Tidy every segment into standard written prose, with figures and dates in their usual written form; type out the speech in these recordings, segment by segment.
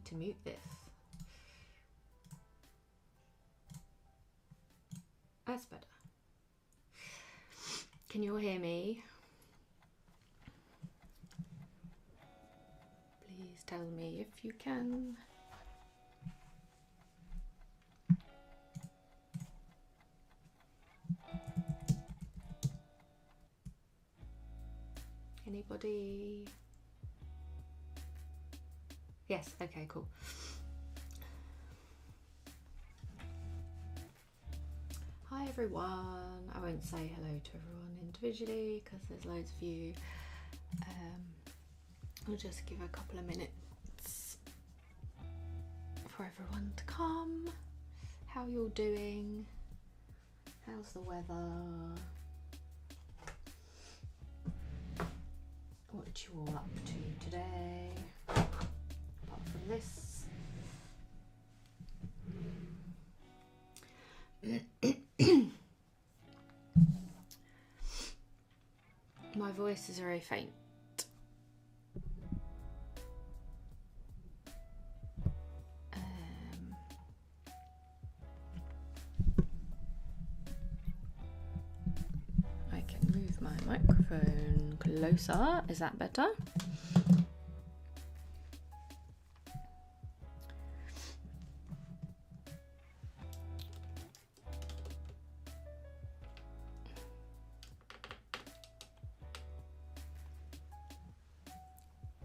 need to mute this. That's better. Can you all hear me? Please tell me if you can. Anybody? Yes, okay, cool. Hi everyone. I won't say hello to everyone individually because there's loads of you. I'll just give a couple of minutes for everyone to come. How you all doing? How's the weather? What you all up to today? Apart from this. My voice is very faint. I can move my microphone closer. Is that better?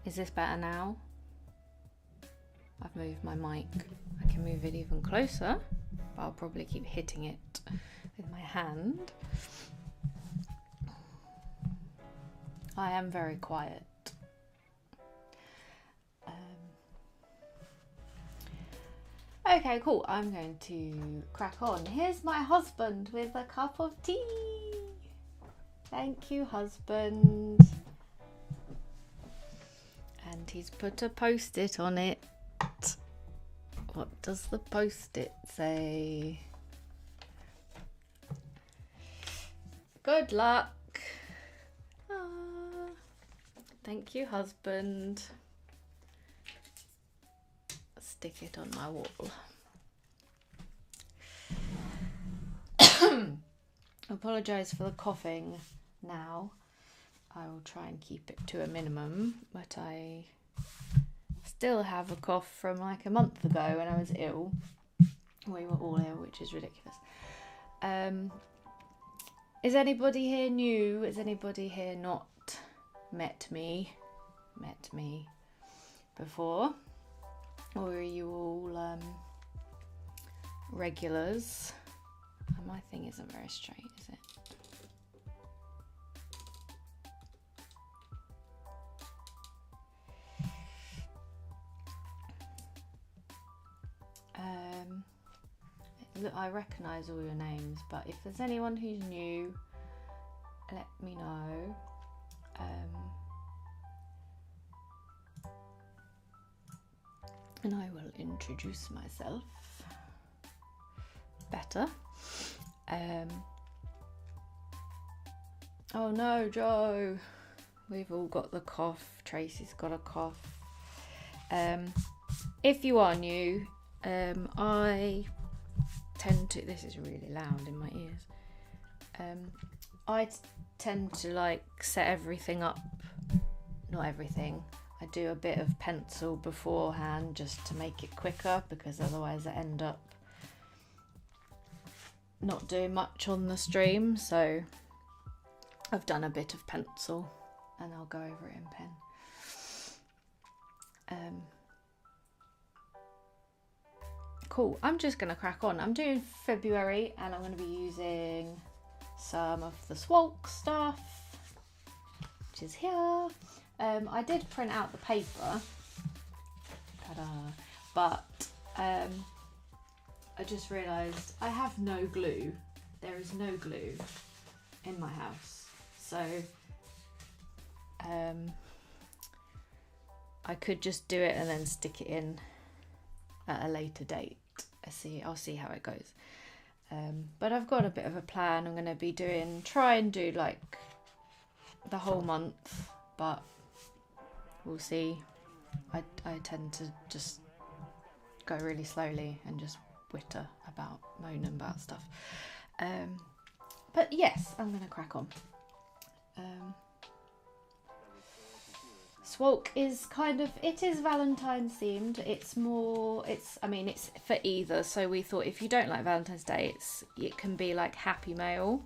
Is this better now? I've moved my mic. I can move it even closer, but I'll probably keep hitting it with my hand. I am very quiet. Okay, cool. I'm going to crack on. Here's my husband with a cup of tea. Thank you, husband. And he's put a post-it on it. What does the post-it say? Good luck. Ah, thank you, husband. Stick it on my wall. Apologise for the coughing now. I will try and keep it to a minimum, but I still have a cough from like a month ago when I was ill. We were all ill, which is ridiculous. Is anybody here new? Is anybody here not met me before? Or are you all regulars? My thing isn't very straight, is it? Look, I recognise all your names, but if there's anyone who's new, let me know. And I will introduce myself better. Oh no, Joe. We've all got the cough. Tracy's got a cough. If you are new, I tend to, this is really loud in my ears. I tend to like set everything up, not everything. I do a bit of pencil beforehand just to make it quicker, because otherwise I end up not doing much on the stream. So I've done a bit of pencil and I'll go over it in pen. Cool, I'm just going to crack on. I'm doing February and I'm going to be using some of the S.W.A.L.K stuff, which is here. I did print out the paper, but I just realised I have no glue. There is no glue in my house, so I could just do it and then stick it in at a later date. I'll see how it goes. But I've got a bit of a plan. I'm going to be try and do like the whole month, but we'll see. I tend to just go really slowly and just moan about stuff. But yes, I'm going to crack on. S.W.A.L.K is it is Valentine's themed. It's for either. So we thought if you don't like Valentine's Day, it can be like Happy Mail.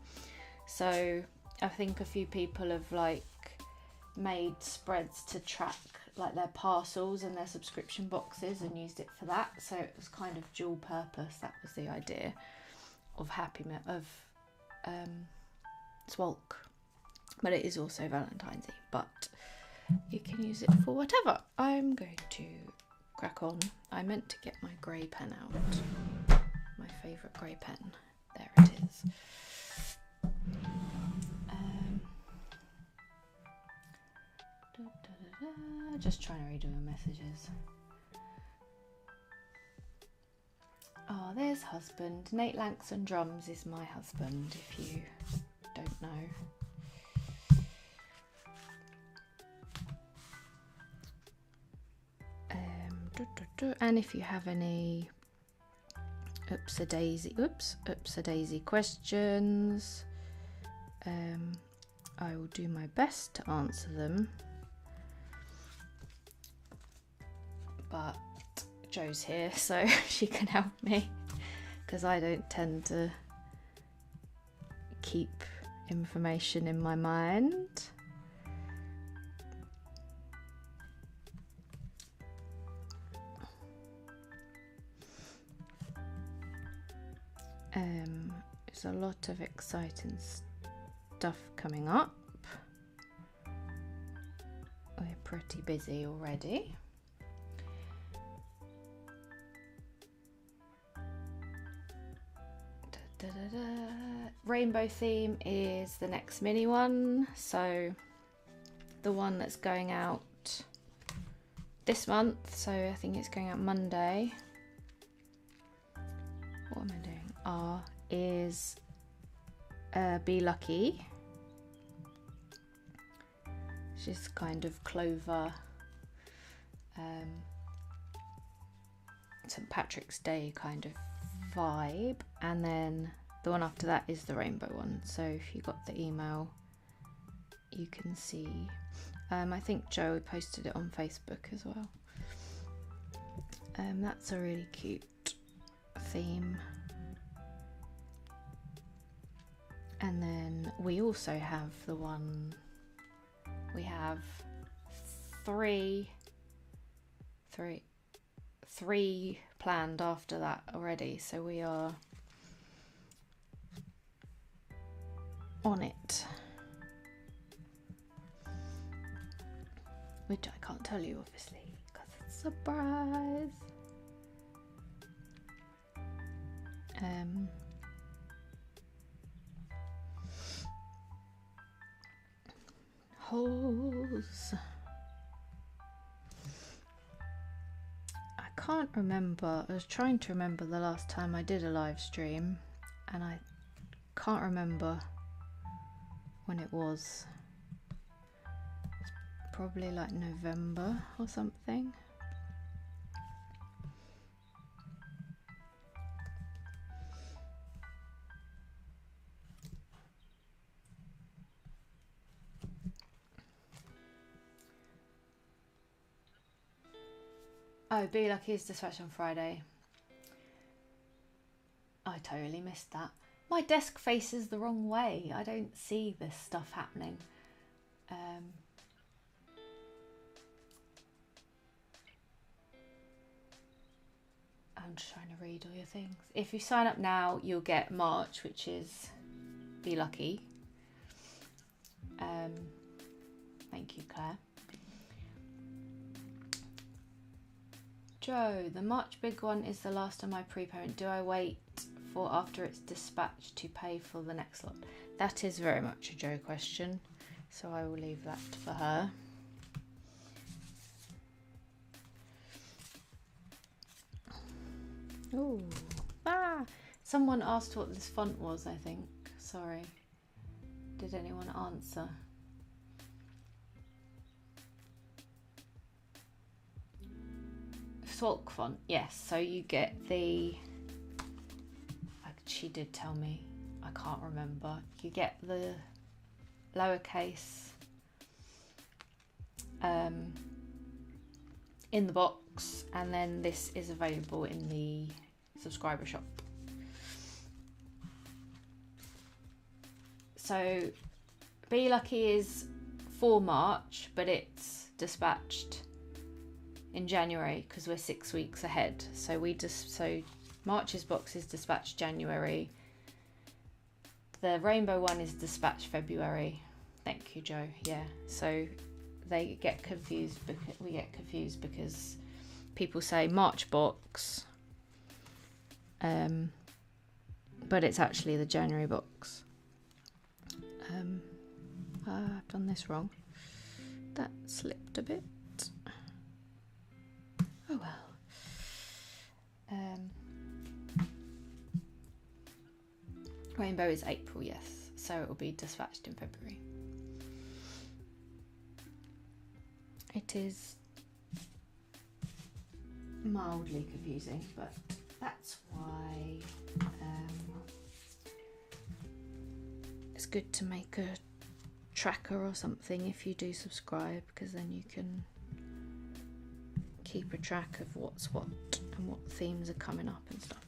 So I think a few people have like made spreads to track like their parcels and their subscription boxes and used it for that. So it was kind of dual purpose. That was the idea of S.W.A.L.K. But it is also Valentine's Eve. But you can use it for whatever. I'm going to crack on. I meant to get my grey pen out. My favourite grey pen. There it is. Just trying to read my messages. Oh, there's husband. Nate Langston Drums is my husband, if you don't know. And if you have any oops-a-daisy questions, I will do my best to answer them. But Jo's here, so she can help me, because I don't tend to keep information in my mind. There's a lot of exciting stuff coming up. We're pretty busy already. Rainbow theme is the next mini one, so the one that's going out this month, so I think it's going out Monday. What am I doing? Is Be Lucky. It's just kind of Clover, St. Patrick's Day kind of vibe, and then the one after that is the rainbow one. So if you got the email, you can see. I think Jo posted it on Facebook as well. That's a really cute theme. And then we also have the one, we have three planned after that already, so we are on it, which I can't tell you obviously because it's a surprise. Holes. I can't remember. I was trying to remember the last time I did a live stream, and I can't remember when it was. It's probably like November or something. Oh, Be Lucky is dispatched on Friday. I totally missed that. My desk faces the wrong way. I don't see this stuff happening. I'm just trying to read all your things. If you sign up now, you'll get March, which is Be Lucky. Thank you, Claire. Jo, the March big one is the last of my prepayment. Do I wait for after it's dispatched to pay for the next lot? That is very much a Jo question, so I will leave that for her. Ooh. Someone asked what this font was, I think. Sorry. Did anyone answer? S.W.A.L.K font, yes. So you get the, she did tell me, I can't remember. You get the lowercase in the box, and then this is available in the subscriber shop. So Be Lucky is for March, but it's dispatched in January because we're 6 weeks ahead. So March's box is dispatched January. The rainbow one is dispatched February. Thank you, Joe. Yeah. So they get confused. We get confused because people say March box, but it's actually the January box. I've done this wrong. That slipped a bit. Oh well. Rainbow is April, yes. So it will be dispatched in February. It is mildly confusing, but that's why it's good to make a tracker or something if you do subscribe, because then you can keep a track of what's what and what themes are coming up and stuff.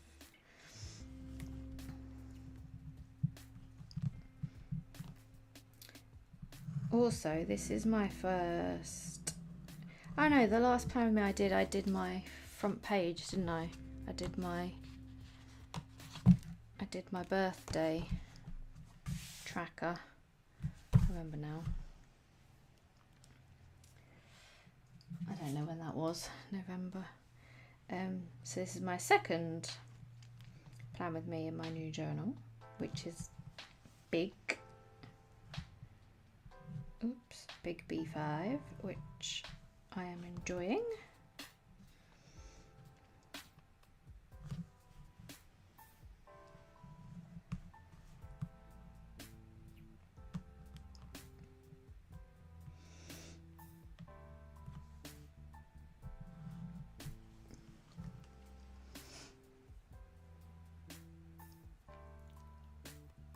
Also, this is my first, oh no, the last Plan With Me I did my front page, didn't I? I did my birthday tracker. I remember now. I don't know when that was, November. So this is my second Plan With Me in my new journal, which is big. Oops, big B5, which I am enjoying.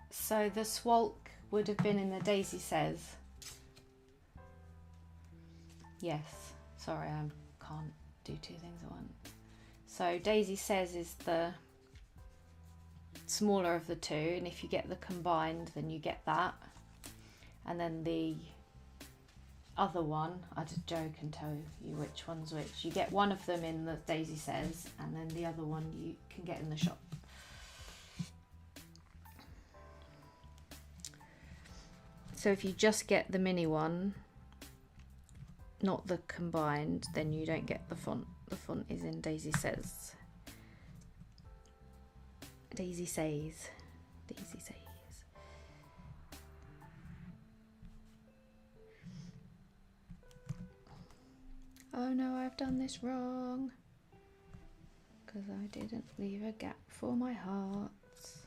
So the S.W.A.L.K would have been in the Daisy Says. Yes, sorry, I can't do two things at once. So Daisy Says is the smaller of the two, and if you get the combined, then you get that. And then the other one, Joe can tell you which one's which. You get one of them in the Daisy Says, and then the other one you can get in the shop. So if you just get the mini one, not the combined, then you don't get the font. The font is in Daisy Says. Daisy Says. Daisy Says. Oh no, I've done this wrong. Because I didn't leave a gap for my hearts.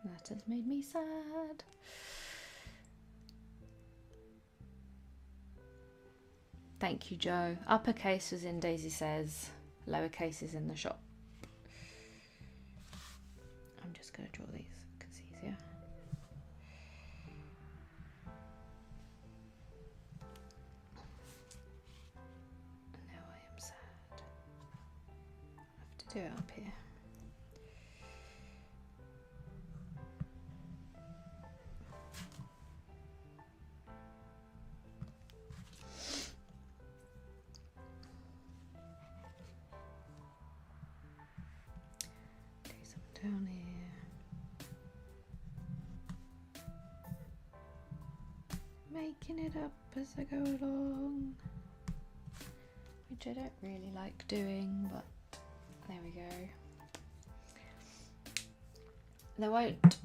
That has made me sad. Thank you, Joe. Uppercase was in Daisy Says, lowercase is in the shop. I'm just going to draw these because it's easier. Now I am sad. I have to do it up here. Down here, making it up as I go along, which I don't really like doing, but there we go. There won't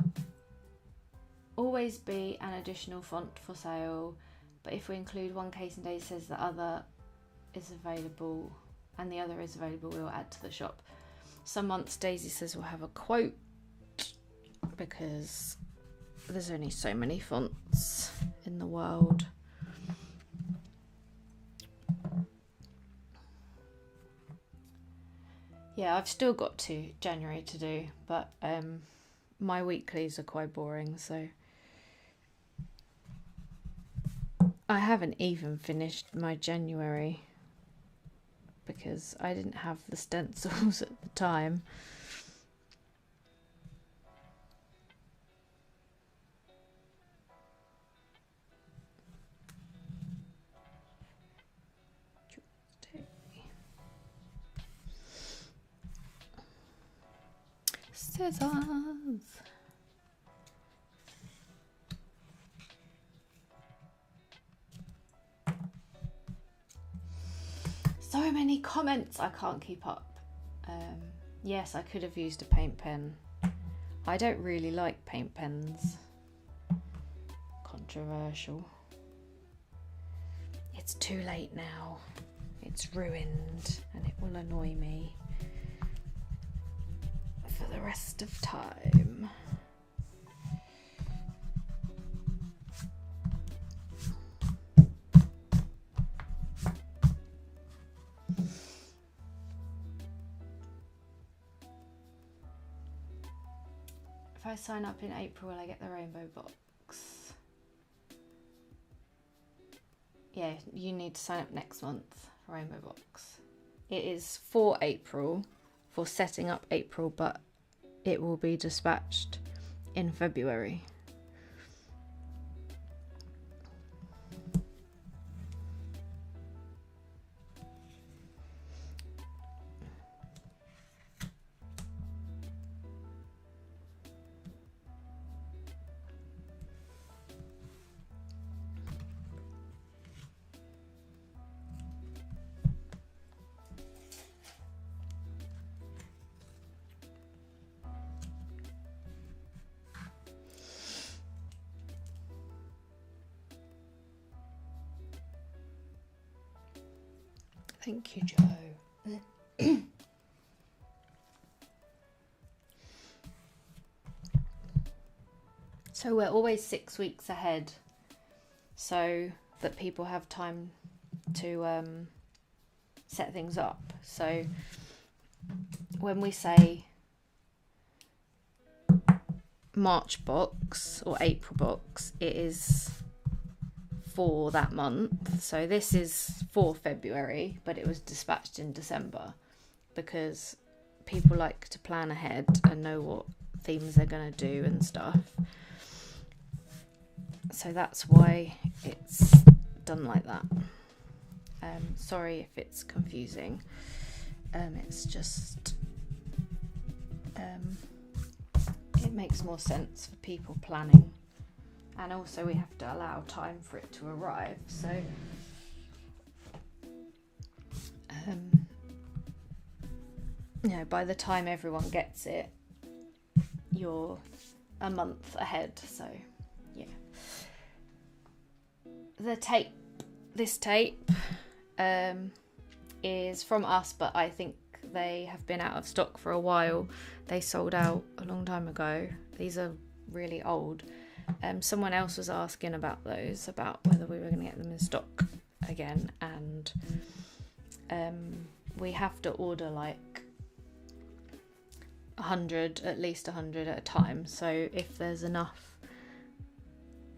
always be an additional font for sale, but if we include one case and Daisy Says the other is available and the other is available, we'll add to the shop. Some months Daisy Says we'll have a quote because there's only so many fonts in the world. Yeah, I've still got to January to do, but my weeklies are quite boring, so I haven't even finished my January because I didn't have the stencils at the time. Scissors. So many comments, I can't keep up. Yes, I could have used a paint pen. I don't really like paint pens. Controversial. It's too late now. It's ruined and it will annoy me for the rest of time. If I sign up in April, will I get the rainbow box? Yeah, you need to sign up next month for rainbow box. It is for April, for setting up April, but it will be dispatched in February. Thank you, Joe. So we're always 6 weeks ahead, so that people have time to set things up. So when we say March box or April box, it is for that month. So this is for February, but it was dispatched in December because people like to plan ahead and know what themes they're going to do and stuff. So that's why it's done like that. Sorry if it's confusing. It's just it makes more sense for people planning, and also we have to allow time for it to arrive. So you know, by the time everyone gets it, you're a month ahead. So yeah. This tape is from us, but I think they have been out of stock for a while. They sold out a long time ago. These are really old. Someone else was asking about those, about whether we were going to get them in stock again, and we have to order like 100, at least 100 at a time. So if there's enough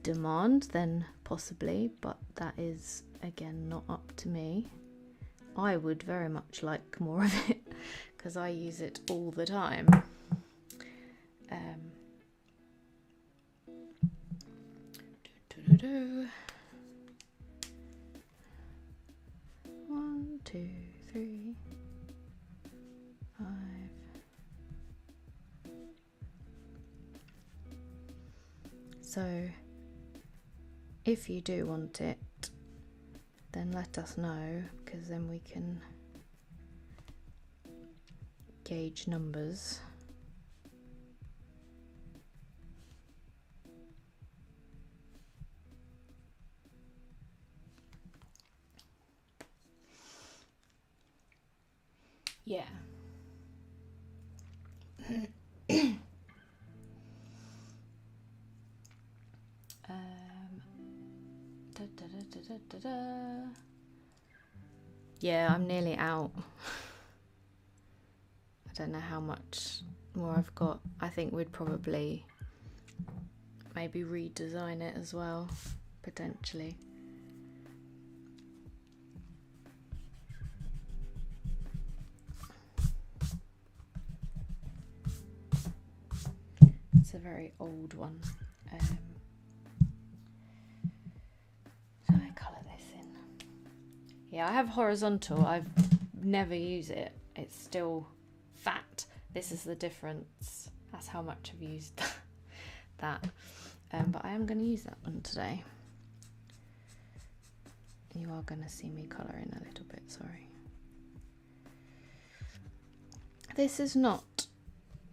demand, then possibly, but that is again not up to me. I would very much like more of it because I use it all the time. One, two, three, 5. So if you do want it, then let us know, because then we can gauge numbers. Yeah. Yeah, I'm nearly out. I don't know how much more I've got. I think we'd probably maybe redesign it as well, potentially. It's a very old one. So I colour this in. Yeah, I have horizontal. I've never used it. It's still fat. This is the difference. That's how much I've used that. But I am going to use that one today. You are going to see me colour in a little bit, sorry. This is not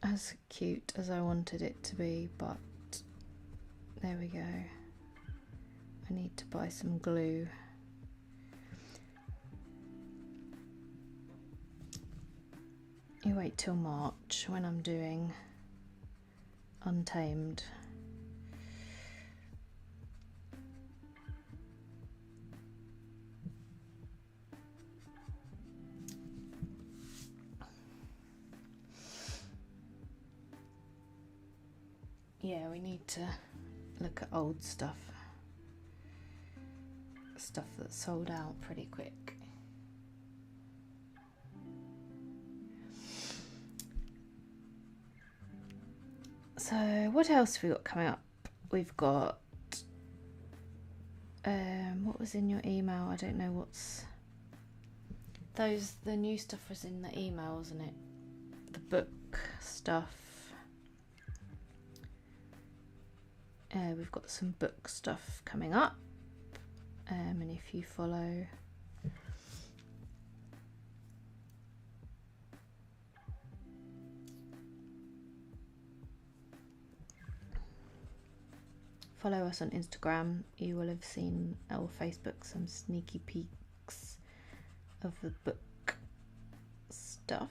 as cute as I wanted it to be, but there we go. I need to buy some glue. You wait till March when I'm doing Untamed. Yeah, we need to look at old stuff. Stuff that's sold out pretty quick. So what else have we got coming up? We've got what was in your email? I don't know what's those. The new stuff was in the email, wasn't it? The book stuff. We've got some book stuff coming up, and if you follow us on Instagram, you will have seen, or Facebook, some sneaky peeks of the book stuff.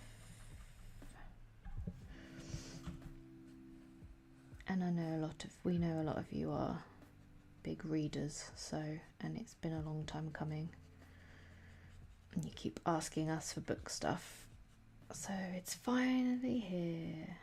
And I know we know a lot of you are big readers, so, and it's been a long time coming. And you keep asking us for book stuff, so it's finally here.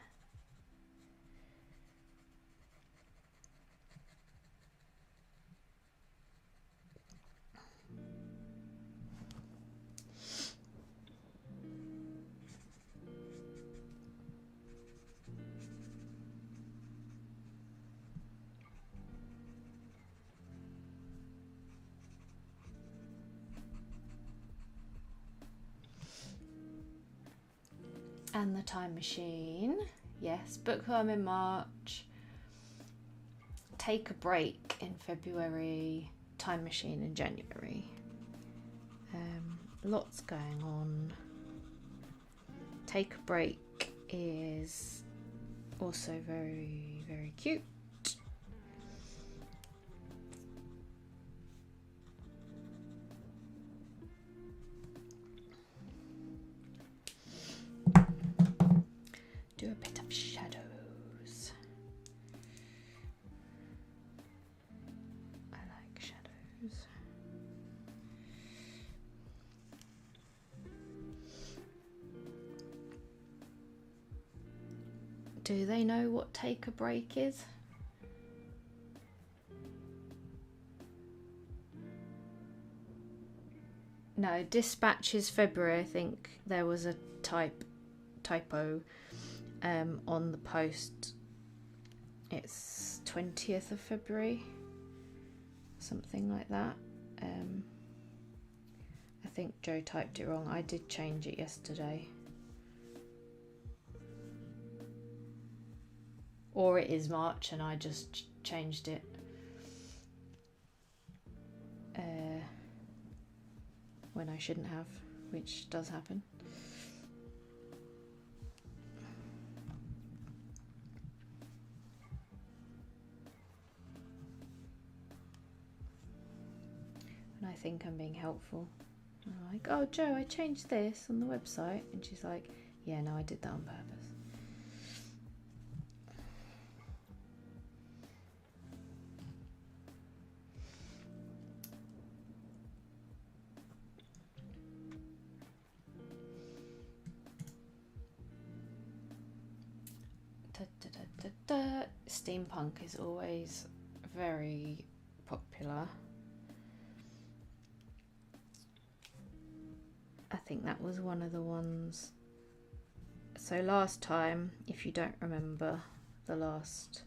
And the Time Machine, yes, book club in March, Take a Break in February, Time Machine in January. Lots going on. Take a Break is also very, very cute. Do a bit of shadows. I like shadows. Do they know what Take a Break is? No, Dispatch is February. I think there was a typo on the post. It's 20th of February, something like that. I think Joe typed it wrong. I did change it yesterday. Or it is March and I just changed it. When I shouldn't have, which does happen. And I think I'm being helpful. I'm like, oh Joe, I changed this on the website. And she's like, yeah, no, I did that on purpose. steampunk is always very popular. I think that was one of the ones. So last time, if you don't remember the last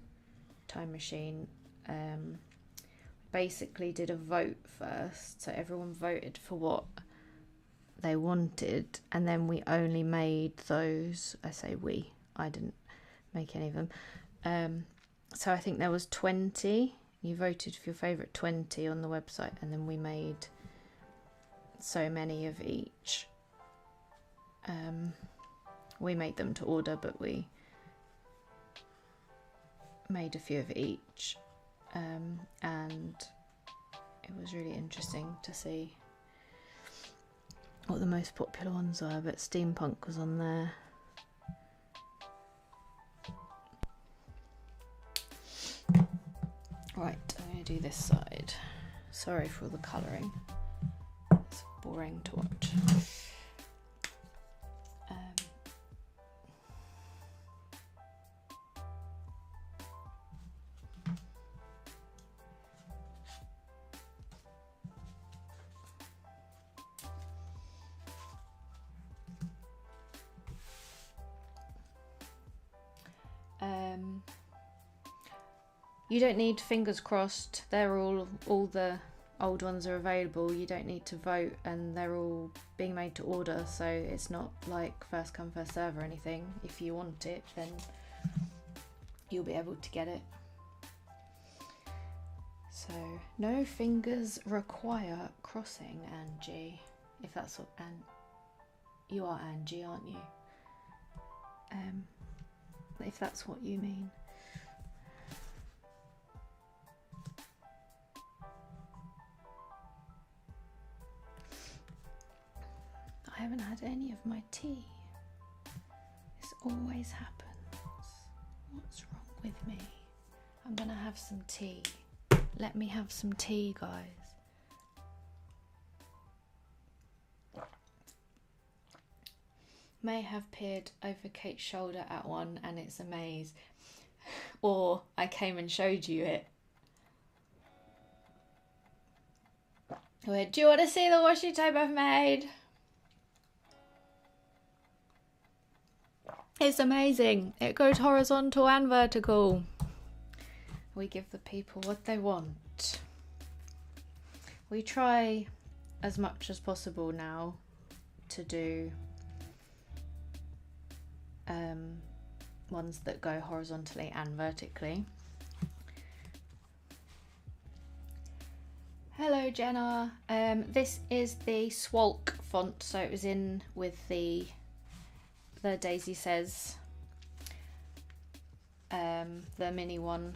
time machine, basically did a vote first. So everyone voted for what they wanted, and then we only made those. I say we, I didn't make any of them. So I think there was 20. You voted for your favourite 20 on the website, and then we made so many of each. We made them to order, but we made a few of each, and it was really interesting to see what the most popular ones were, but steampunk was on there. Right, I'm going to do this side. Sorry for all the colouring. It's boring to watch. You don't need fingers crossed. They're all the old ones are available. You don't need to vote, and they're all being made to order, so it's not like first come first serve or anything. If you want it, then you'll be able to get it. So no fingers require crossing, Angie. If that's what you are, Angie, aren't you? If that's what you mean. I haven't had any of my tea. This always happens. What's wrong with me? I'm gonna have some tea. Let me have some tea, guys. May have peered over Kate's shoulder at one and it's a maze. Or I came and showed you it. Do you want to see the washi tape I've made? It's amazing. It goes horizontal and vertical. We give the people what they want. We try as much as possible now to do ones that go horizontally and vertically. Hello Jenna. This is the S.W.A.L.K font, so it was in with the Daisy Says the mini one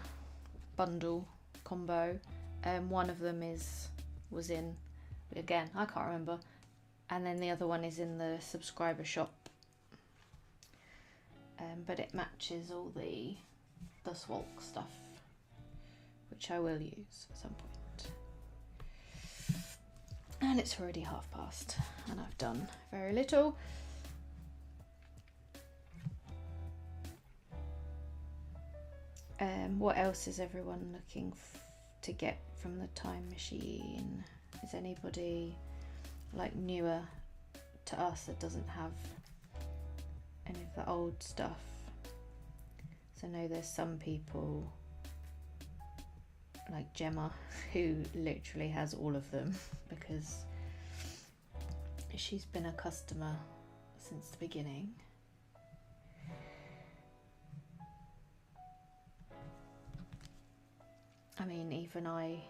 bundle combo. One of them was in, again I can't remember, and then the other one is in the subscriber shop, but it matches all the S.W.A.L.K stuff, which I will use at some point. And it's already past and I've done very little. What else is everyone looking to get from the time machine? Is anybody like newer to us that doesn't have any of the old stuff? So I know there's some people like Gemma who literally has all of them because she's been a customer since the beginning. I mean, even I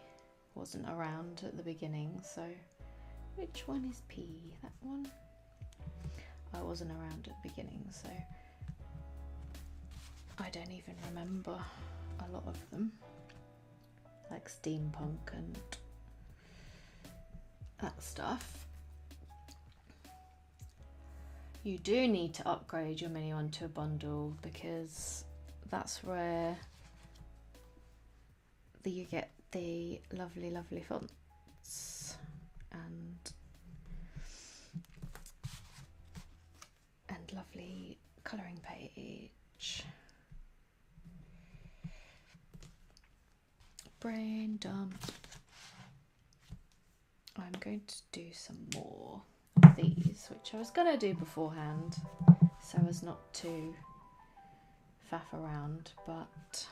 wasn't around at the beginning, so which one is P? That one? I wasn't around at the beginning, so I don't even remember a lot of them, like steampunk and that stuff. You do need to upgrade your mini one to a bundle because that's where you get the lovely fonts and lovely colouring page. Brain dump. I'm going to do some more of these, which I was going to do beforehand so as not to faff around, but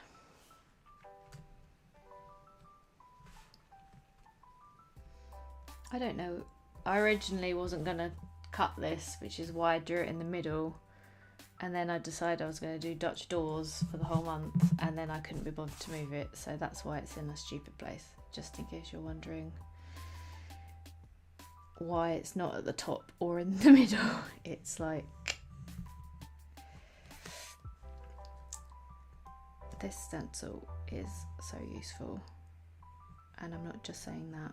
I don't know. I originally wasn't going to cut this, which is why I drew it in the middle, and then I decided I was going to do Dutch doors for the whole month, and then I couldn't be bothered to move it, so that's why it's in a stupid place, just in case you're wondering why it's not at the top or in the middle. It's like, this stencil is so useful, and I'm not just saying that.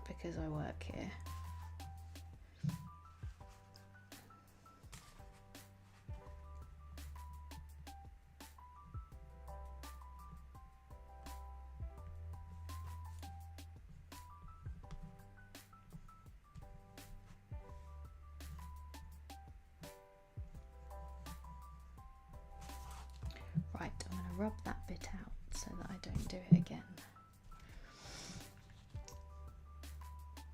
Because I work here. Right, I'm going to rub that bit out so that I don't do it again.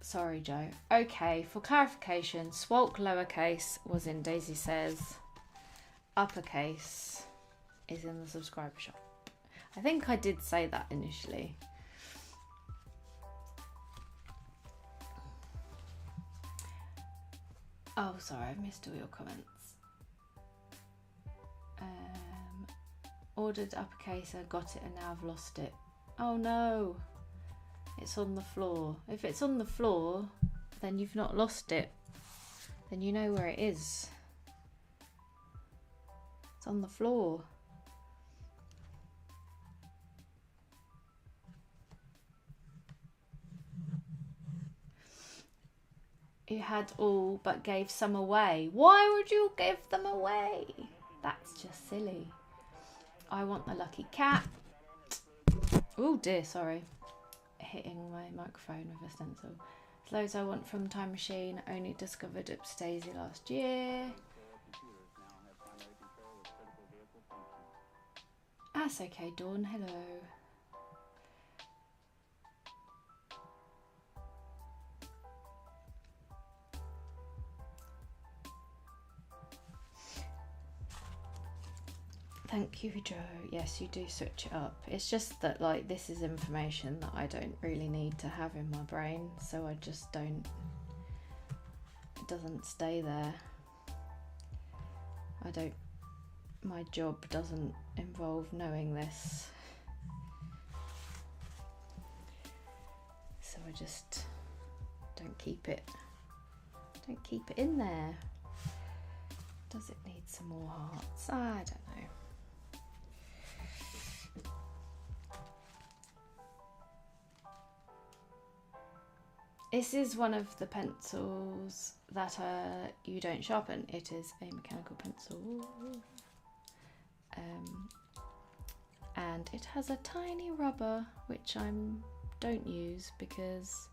Sorry, Joe. Okay, for clarification, S.W.A.L.K lowercase was in Daisy Says. Uppercase is in the subscriber shop. I think I did say that initially. Oh, sorry, I've missed all your comments. Ordered uppercase, I got it and now I've lost it. Oh no, it's on the floor. If it's on the floor, then you've not lost it. Then you know where it is. It's on the floor. You had all but gave some away. Why would you give them away? That's just silly. I want the lucky cat. Oh dear, sorry. Hitting my microphone with a stencil. Loads I want from Time Machine. Only discovered Upstazy last year. That's okay, Dawn. Hello. Thank you, Joe. Yes, you do switch it up. It's just that, like, this is information that I don't really need to have in my brain, so I just don't. It doesn't stay there. I don't. My job doesn't involve knowing this. So I just don't keep it. Don't keep it in there. Does it need some more hearts? I don't know. This is one of the pencils that you don't sharpen. It is a mechanical pencil. And it has a tiny rubber, which I don't use because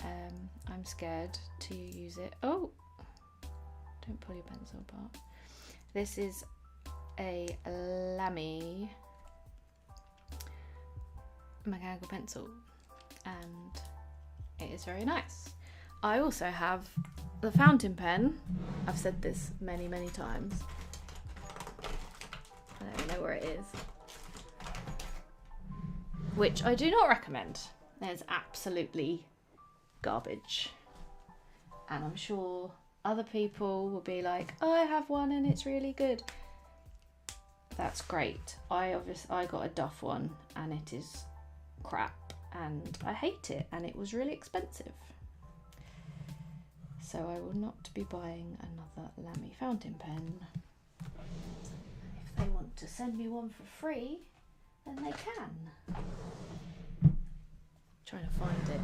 I'm scared to use it. Oh, don't pull your pencil apart. This is a Lamy mechanical pencil, and it is very nice. I also have the fountain pen. I've said this many, many times. I don't even know where it is. Which I do not recommend. There's absolutely garbage. And I'm sure other people will be like, oh, I have one and it's really good. That's great. I got a Duff one and it is crap. And I hate it, and it was really expensive. So I will not be buying another Lamy fountain pen. If they want to send me one for free, then they can. Trying to find it.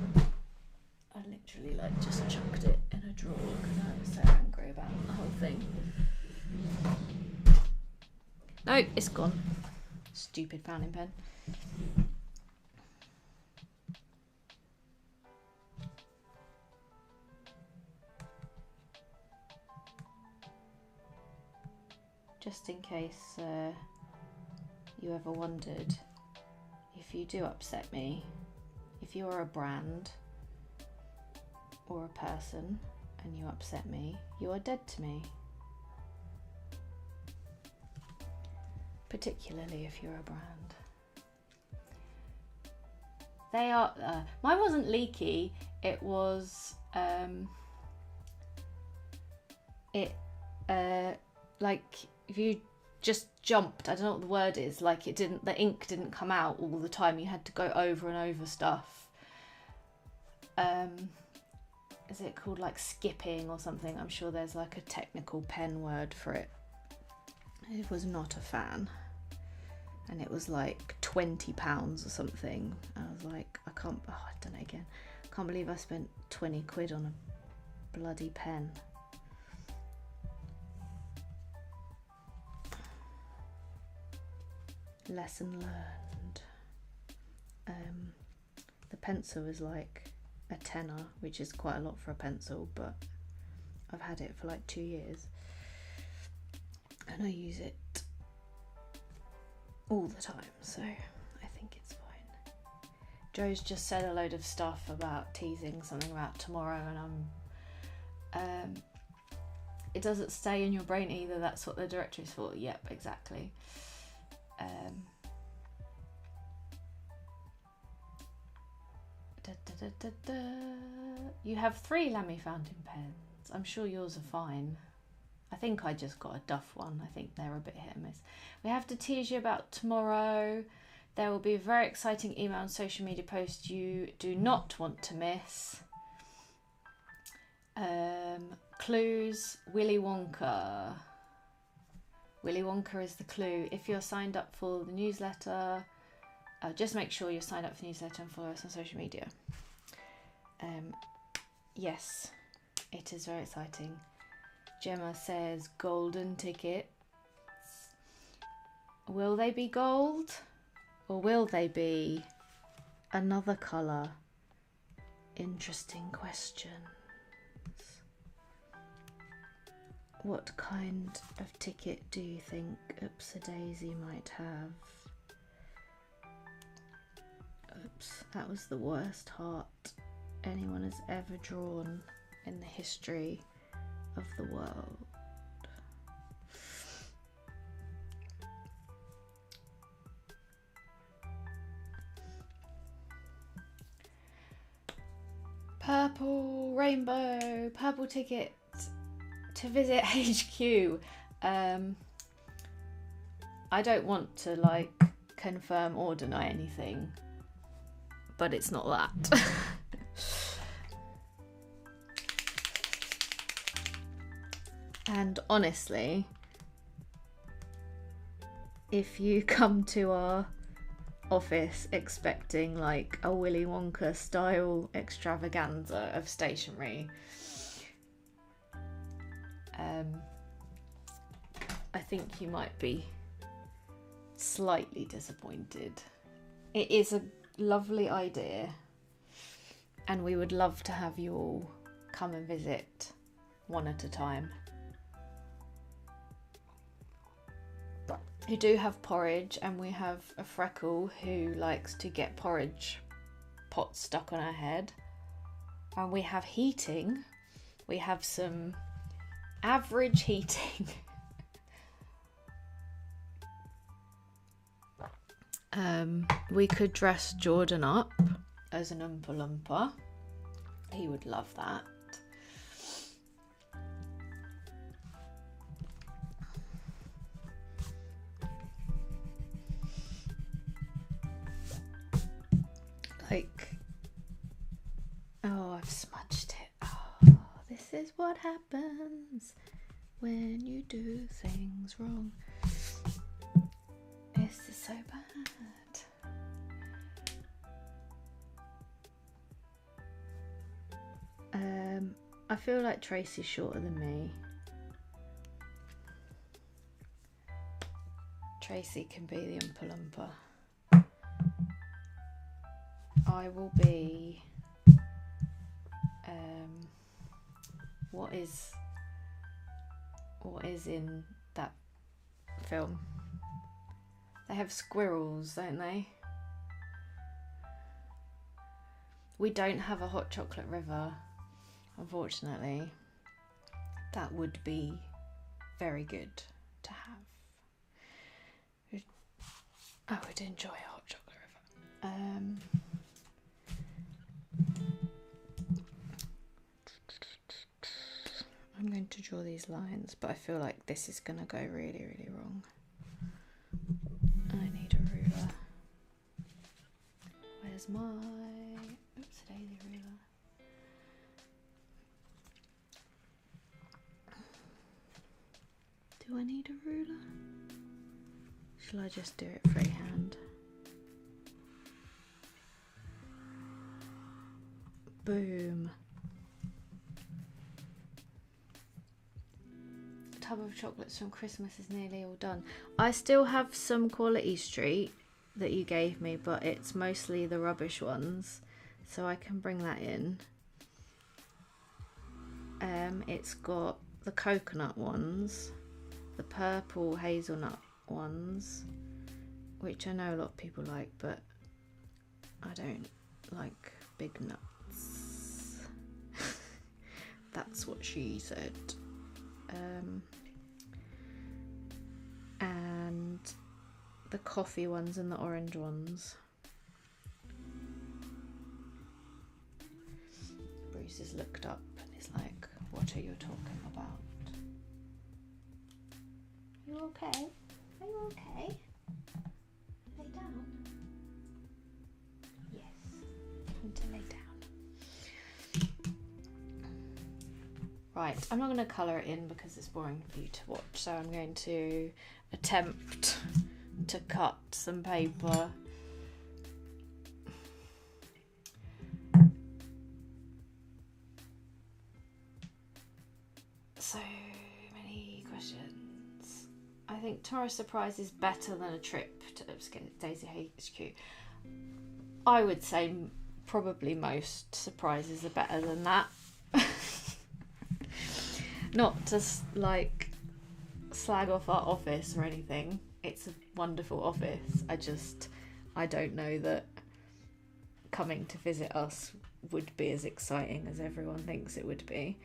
I literally just chucked it in a drawer because I was so angry about the whole thing. No, it's gone. Stupid fountain pen. just in case you ever wondered, if you do upset me, if you're a brand or a person and you upset me, you are dead to me. Particularly if you're a brand. They are, mine wasn't leaky, it was, like if you just jumped, I don't know what the word is, like it didn't, the ink didn't come out all the time, you had to go over and over stuff. Is it called like skipping or something? I'm sure there's like a technical pen word for it. It was not a fan. And it was like £20 or something. I was like, I've done it again. I can't believe I spent 20 quid on a bloody pen. Lesson learned. The pencil is like a tenner, which is quite a lot for a pencil, but I've had it for like 2 years. And I use it all the time, so I think it's fine. Joe's just said a load of stuff about teasing something about tomorrow, and it doesn't stay in your brain either. That's what the directory's for. Yep, exactly. You have 3 Lamy fountain pens. I'm sure yours are fine. I think I just got a Duff one. I think they're a bit hit and miss. We have to tease you about tomorrow. There will be a very exciting email and social media post you do not want to miss. Clues, Willy Wonka. Willy Wonka is the clue. If you're signed up for the newsletter, just make sure you're signed up for the newsletter and follow us on social media. Yes, it is very exciting. Gemma says golden tickets. Will they be gold? Or will they be another colour? Interesting questions. What kind of ticket do you think Oops-a-Daisy might have? Oops, that was the worst heart anyone has ever drawn in the history of the world. Purple rainbow, purple ticket to visit HQ. I don't want to like confirm or deny anything, but it's not that. And honestly, if you come to our office expecting like a Willy Wonka style extravaganza of stationery, I think you might be slightly disappointed. It is a lovely idea, and we would love to have you all come and visit one at a time. We do have porridge, and we have a Freckle who likes to get porridge pots stuck on her head. And we have heating. We have some average heating. We could dress Jordan up as an Oompa Loompa. He would love that. Like, oh, I've smudged it. Oh, this is what happens when you do things wrong. This is so bad. I feel like Tracy's shorter than me. Tracy can be the Oompa Loompa. I will be what is in that film. They have squirrels, don't they? We don't have a hot chocolate river, unfortunately. That would be very good to have. I would enjoy a hot chocolate river. I'm going to draw these lines, but I feel like this is going to go really, really wrong. I need a ruler. Where's my daisy ruler? Do I need a ruler? Shall I just do it freehand? Boom. The tub of chocolates from Christmas is nearly all done. I still have some Quality Street that you gave me, but it's mostly the rubbish ones, so I can bring that in. It's got the coconut ones, the purple hazelnut ones, which I know a lot of people like, but I don't like big nuts. That's what she said. And the coffee ones and the orange ones. Bruce has looked up and is like, what are you talking about? Are you okay? Are you okay? Lay down. Yes, I need to lay down. Right, I'm not going to colour it in because it's boring for you to watch, so I'm going to attempt to cut some paper. So many questions. I think tomorrow's surprise is better than a trip to Daisy HQ. I would say probably most surprises are better than that. Not to like slag off our office or anything. It's a wonderful office. I don't know that coming to visit us would be as exciting as everyone thinks it would be.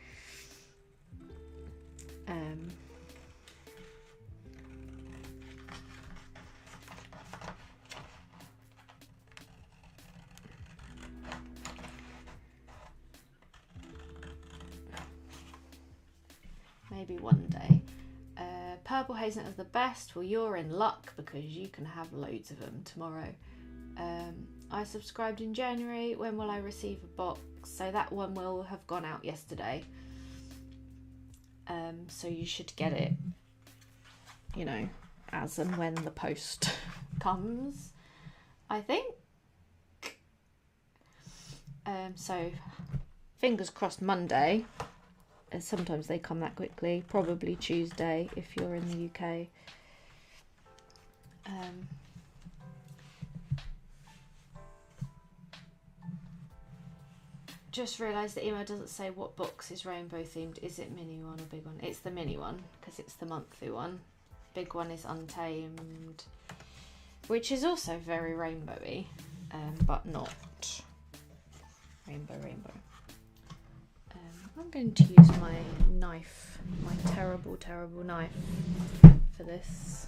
Maybe one day. Purple hazelnut is the best. Well, you're in luck because you can have loads of them tomorrow. I subscribed in January. When will I receive a box? So that one will have gone out yesterday. So you should get it, you know, as and when the post comes, I think. So fingers crossed Monday. Sometimes they come that quickly. Probably Tuesday if you're in the UK. Just realised the email doesn't say what box is rainbow themed. Is it mini one or big one? It's the mini one because it's the monthly one. Big one is Untamed, which is also very rainbowy, but not rainbow. I'm going to use my knife, my terrible knife for this.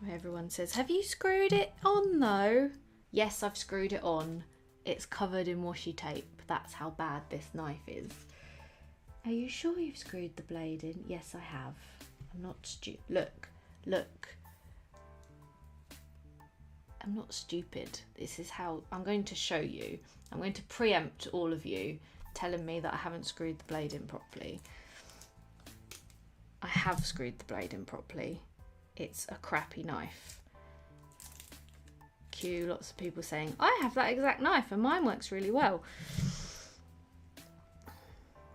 Everyone says, have you screwed it on though? Yes, I've screwed it on. It's covered in washi tape. That's how bad this knife is. Are you sure you've screwed the blade in? Yes, I have. I'm not stupid. Look. I'm not stupid. This is how I'm going to show you. I'm going to preempt all of you telling me that I haven't screwed the blade in properly. I have screwed the blade in properly. It's a crappy knife. Cue lots of people saying, I have that exact knife and mine works really well.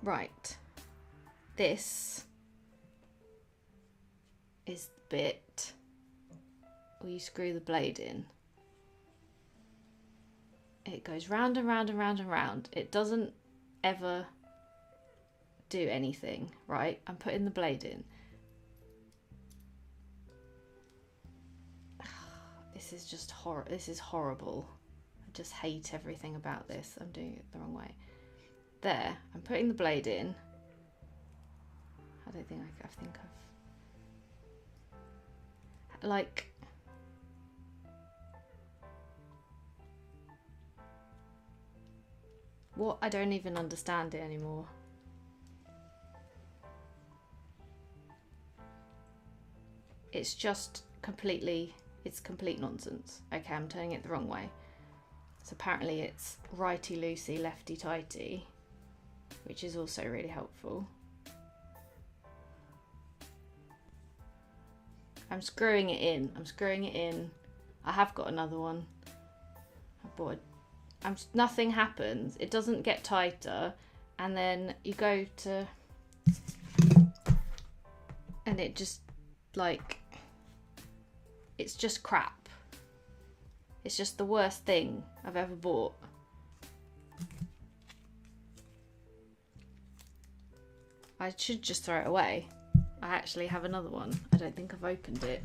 Right. This is the bit where you screw the blade in. It goes round and round and round and round. It doesn't ever do anything, right? I'm putting the blade in. This is just this is horrible. I just hate everything about this. I'm doing it the wrong way. There, I'm putting the blade in. I don't think I think I've like what? I don't even understand it anymore. It's just completely, it's complete nonsense. Okay, I'm turning it the wrong way. So apparently it's righty-loosey, lefty-tighty, which is also really helpful. I'm screwing it in. I'm screwing it in. I have got another one. I bought nothing happens. It doesn't get tighter. And then you go to... And it just, like... It's just crap. It's just the worst thing I've ever bought. I should just throw it away. I actually have another one. I don't think I've opened it.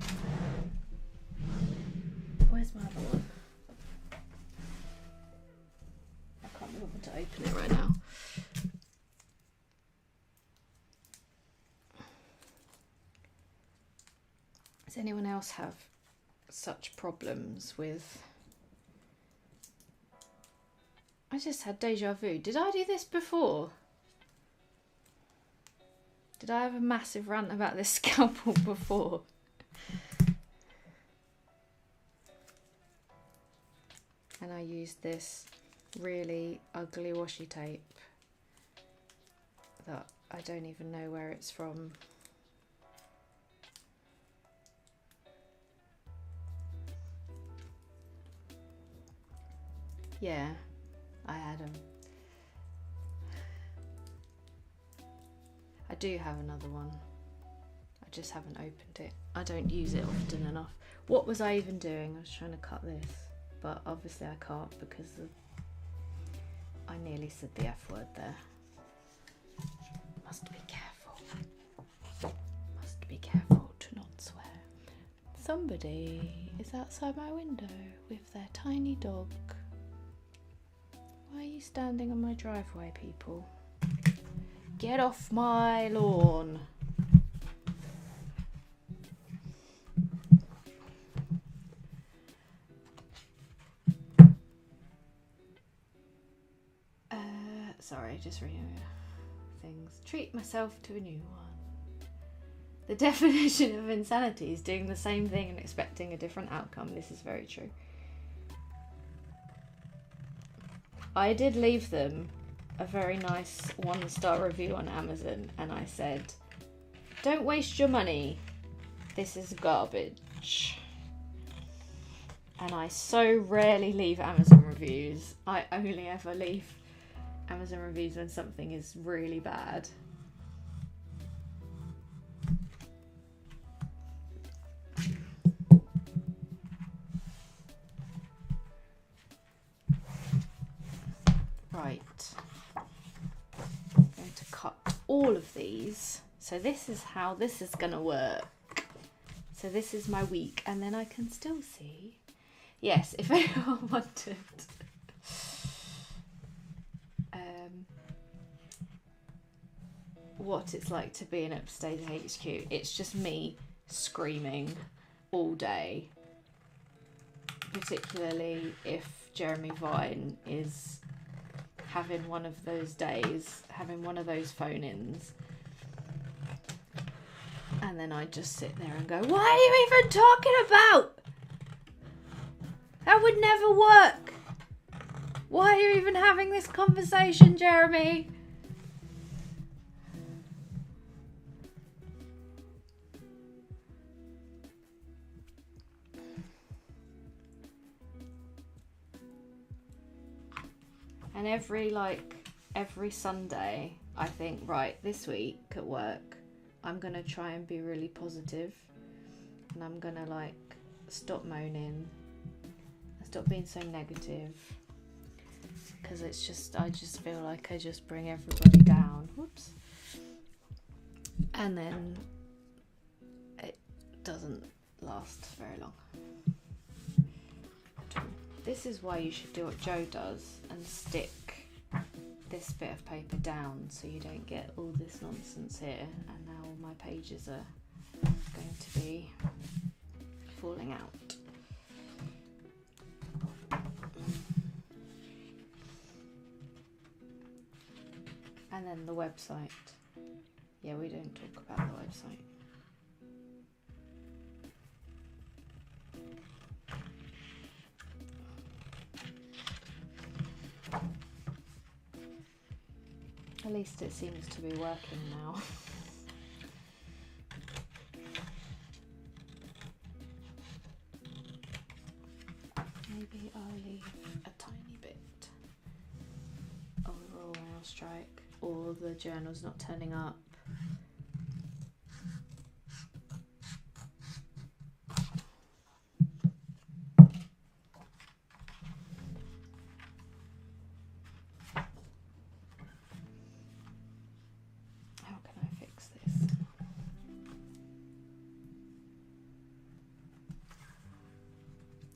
Where's my other one? I can't remember to open it right now. Does anyone else have such problems with... I just had deja vu. Did I do this before? Did I have a massive rant about this scalpel before? And I used this really ugly washi tape that I don't even know where it's from. Yeah, I had them. I do have another one. I just haven't opened it. I don't use it often enough. What was I even doing? I was trying to cut this, but obviously I can't because I nearly said the F word there. Must be careful. Must be careful to not swear. Somebody is outside my window with their tiny dog. Why are you standing on my driveway, people? Get off my lawn. Sorry, just reading things. Treat myself to a new one. The definition of insanity is doing the same thing and expecting a different outcome. This is very true. I did leave them a very nice 1-star review on Amazon, and I said, don't waste your money, this is garbage. And I so rarely leave Amazon reviews. I only ever leave Amazon reviews when something is really bad. Right. I'm going to cut all of these. So this is how this is going to work. So this is my week, and then I can still see. Yes, if anyone wanted what it's like to be in Upstage HQ, it's just me screaming all day, particularly if Jeremy Vine is having one of those days, having one of those phone-ins, and then I just sit there and go, what are you even talking about? That would never work. Why are you even having this conversation, Jeremy? And every Sunday, I think, right, this week at work, I'm going to try and be really positive, and I'm going to stop moaning and stop being so negative, because it's just, I just feel like I just bring everybody down. Whoops. and then it doesn't last very long. This is why you should do what Joe does and stick this bit of paper down so you don't get all this nonsense here, and now all my pages are going to be falling out. And then the website. Yeah, we don't talk about the website. At least it seems to be working now. Maybe I'll leave a tiny bit of Royal Mail strike, or the journal's not turning up. How can I fix this?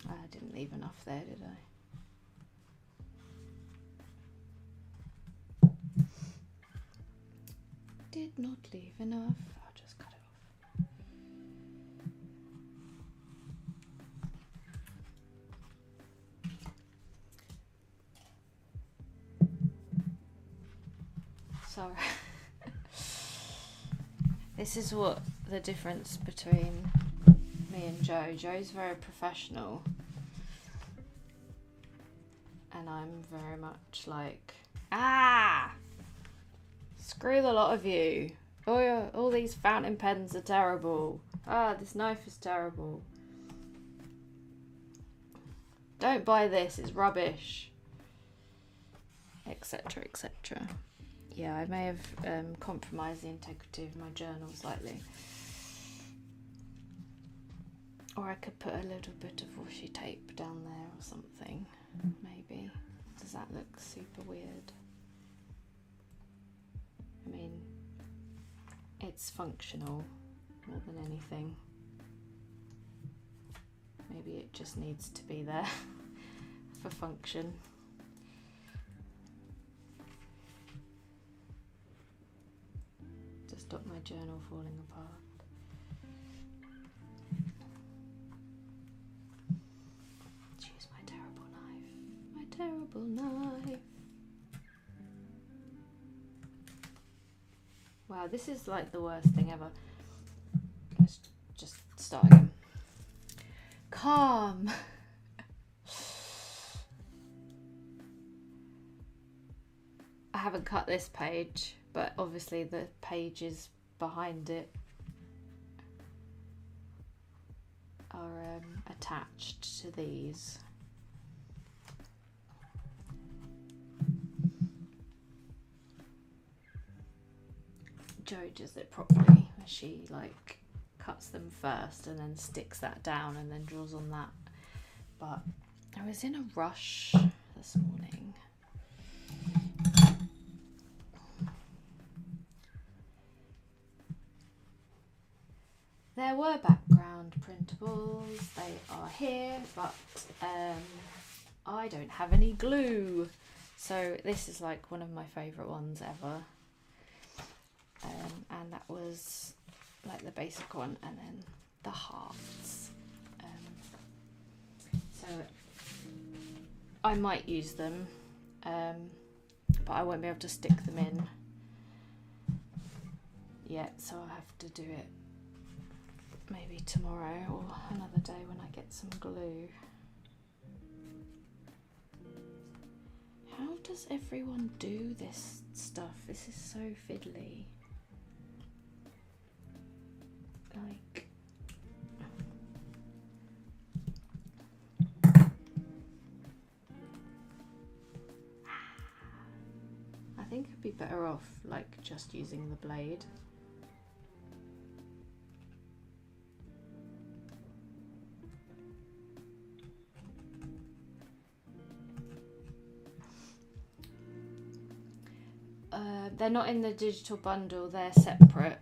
I didn't leave enough there, did I? Did not leave enough. I'll just cut it off. Sorry. This is what the difference between me and Joe. Joe's very professional, and I'm very much like, screw the lot of you. All these fountain pens are terrible. This knife is terrible. Don't buy this, it's rubbish. Etc, etc. Yeah, I may have compromised the integrity of my journal slightly. Or I could put a little bit of washi tape down there or something, maybe. Does that look super weird? I mean, it's functional more than anything. Maybe it just needs to be there for function. To stop my journal falling apart. Choose my terrible knife. My terrible knife. Wow, this is like the worst thing ever. Let's just start again. Calm. I haven't cut this page, but obviously the pages behind it are attached to these. Joe does it properly. She like cuts them first and then sticks that down and then draws on that. But I was in a rush this morning. There were background printables, they are here, but I don't have any glue. So this is like one of my favourite ones ever. And that was like the basic one, and then the hearts. So I might use them, but I won't be able to stick them in yet, so I'll have to do it maybe tomorrow or another day when I get some glue. How does everyone do this stuff? This is so fiddly. Like, I think I'd be better off like just using the blade. They're not in the digital bundle, they're separate.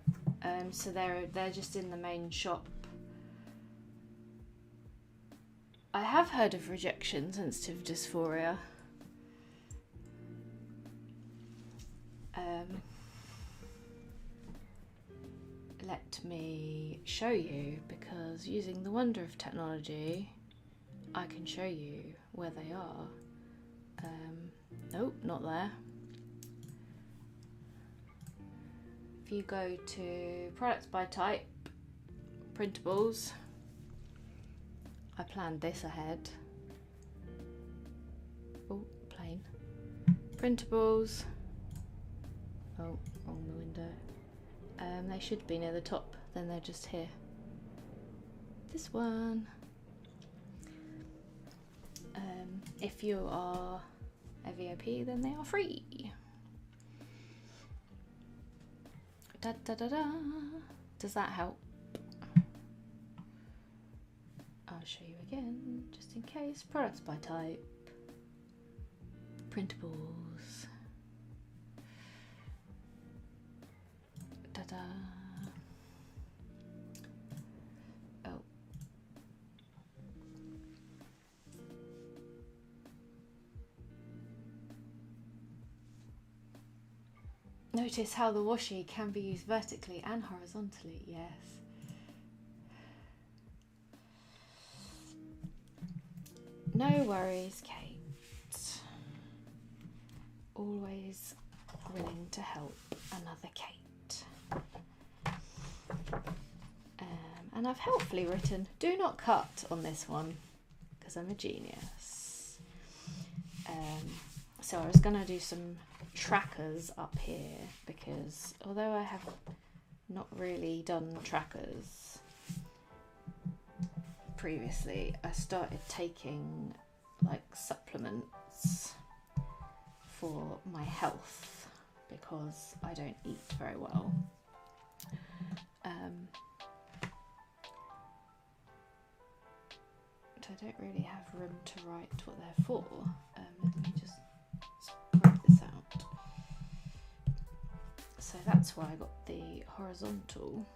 So they're just in the main shop. I have heard of rejection sensitive dysphoria. Let me show you, because using the wonder of technology, I can show you where they are. Nope, not there. If you go to products by type, printables, I planned this ahead. Oh, plain. Printables. Oh, wrong the window. They should be near the top, then they're just here. This one. If you are a VIP, then they are free. Da da da da. Does that help? I'll show you again, just in case. Products by type. Printables. Da-da. Oh. Notice how the washi can be used vertically and horizontally, yes. No worries, Kate. Always willing to help another Kate. And I've helpfully written, do not cut on this one, because I'm a genius. So I was going to do some trackers up here, because although I have not really done trackers previously, I started taking like supplements for my health, because I don't eat very well. I don't really have room to write what they're for. Let me just spread this out. So that's why I got the horizontal.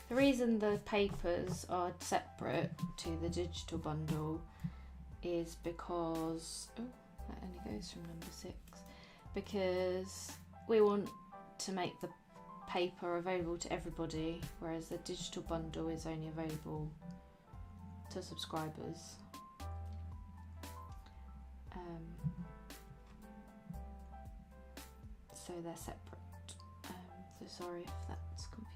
The reason the papers are separate to the digital bundle is because, oh, that only goes from number 6, because we want to make the paper available to everybody, whereas the digital bundle is only available to subscribers. So they're separate. So sorry if that's confusing.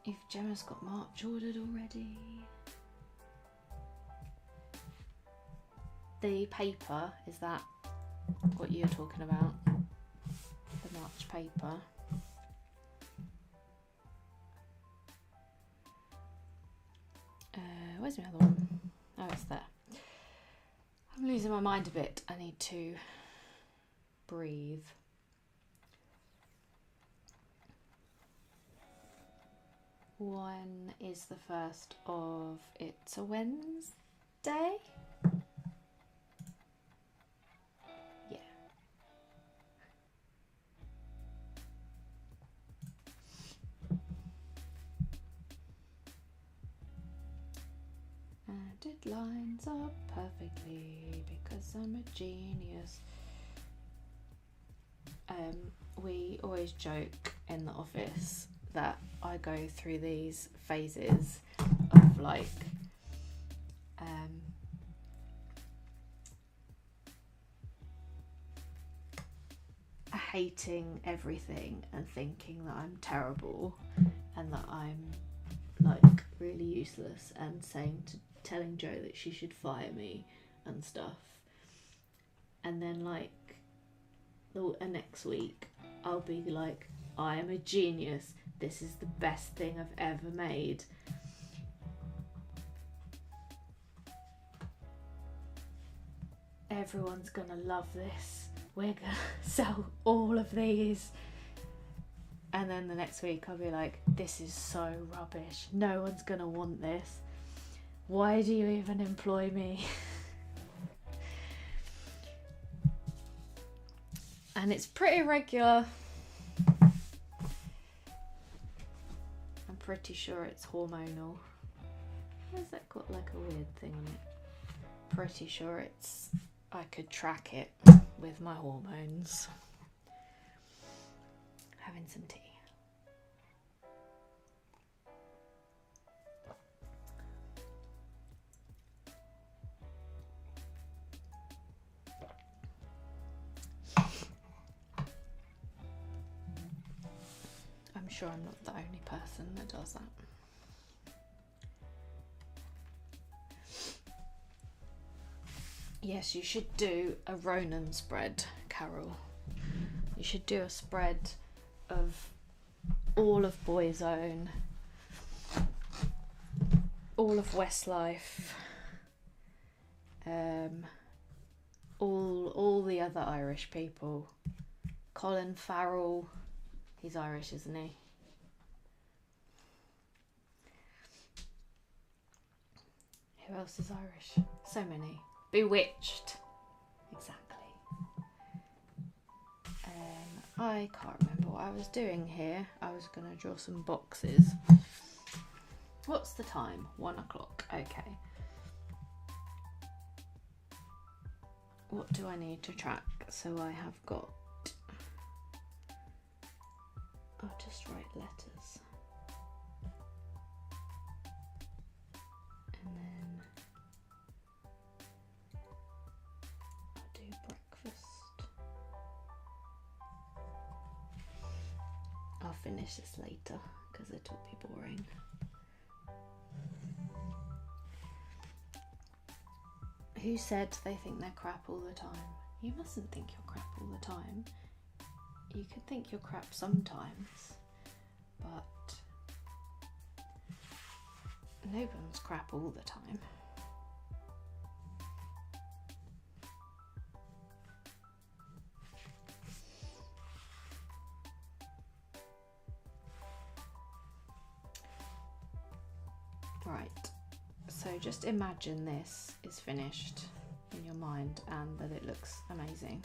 If Gemma's got March ordered already. The paper, is that what you're talking about? The March paper. Where's my other one? Oh, it's there. I'm losing my mind a bit. I need to breathe. When is the first of It's a Wednesday? Yeah. And it lines up perfectly because I'm a genius. We always joke in the office that I go through these phases of like hating everything and thinking that I'm terrible and that I'm like really useless, and telling Jo that she should fire me and stuff, and then like the next week I'll be like, I am a genius this is the best thing I've ever made. Everyone's gonna love this. We're gonna sell all of these. And then the next week I'll be like, this is so rubbish. No one's gonna want this. Why do you even employ me? And it's pretty regular. I'm pretty sure it's hormonal. Why has that got like a weird thing on it? Pretty sure it's, I could track it with my hormones. Having some tea. I'm sure I'm not the only person that does that. Yes, you should do a Ronan spread, Carol. You should do a spread of all of Boyzone, all of Westlife, all the other Irish people. Colin Farrell, he's Irish, isn't he? Who else is Irish? So many. Bewitched. Exactly. I can't remember what I was doing here. I was going to draw some boxes. What's the time? 1 o'clock. Okay. What do I need to track? So I have got... I'll just write letters. And then I'll do breakfast. I'll finish this later because it'll be boring. Who said they think they're crap all the time? You mustn't think you're crap all the time. You could think you're crap sometimes, but no one's crap all the time. Right, so just imagine this is finished in your mind and that it looks amazing.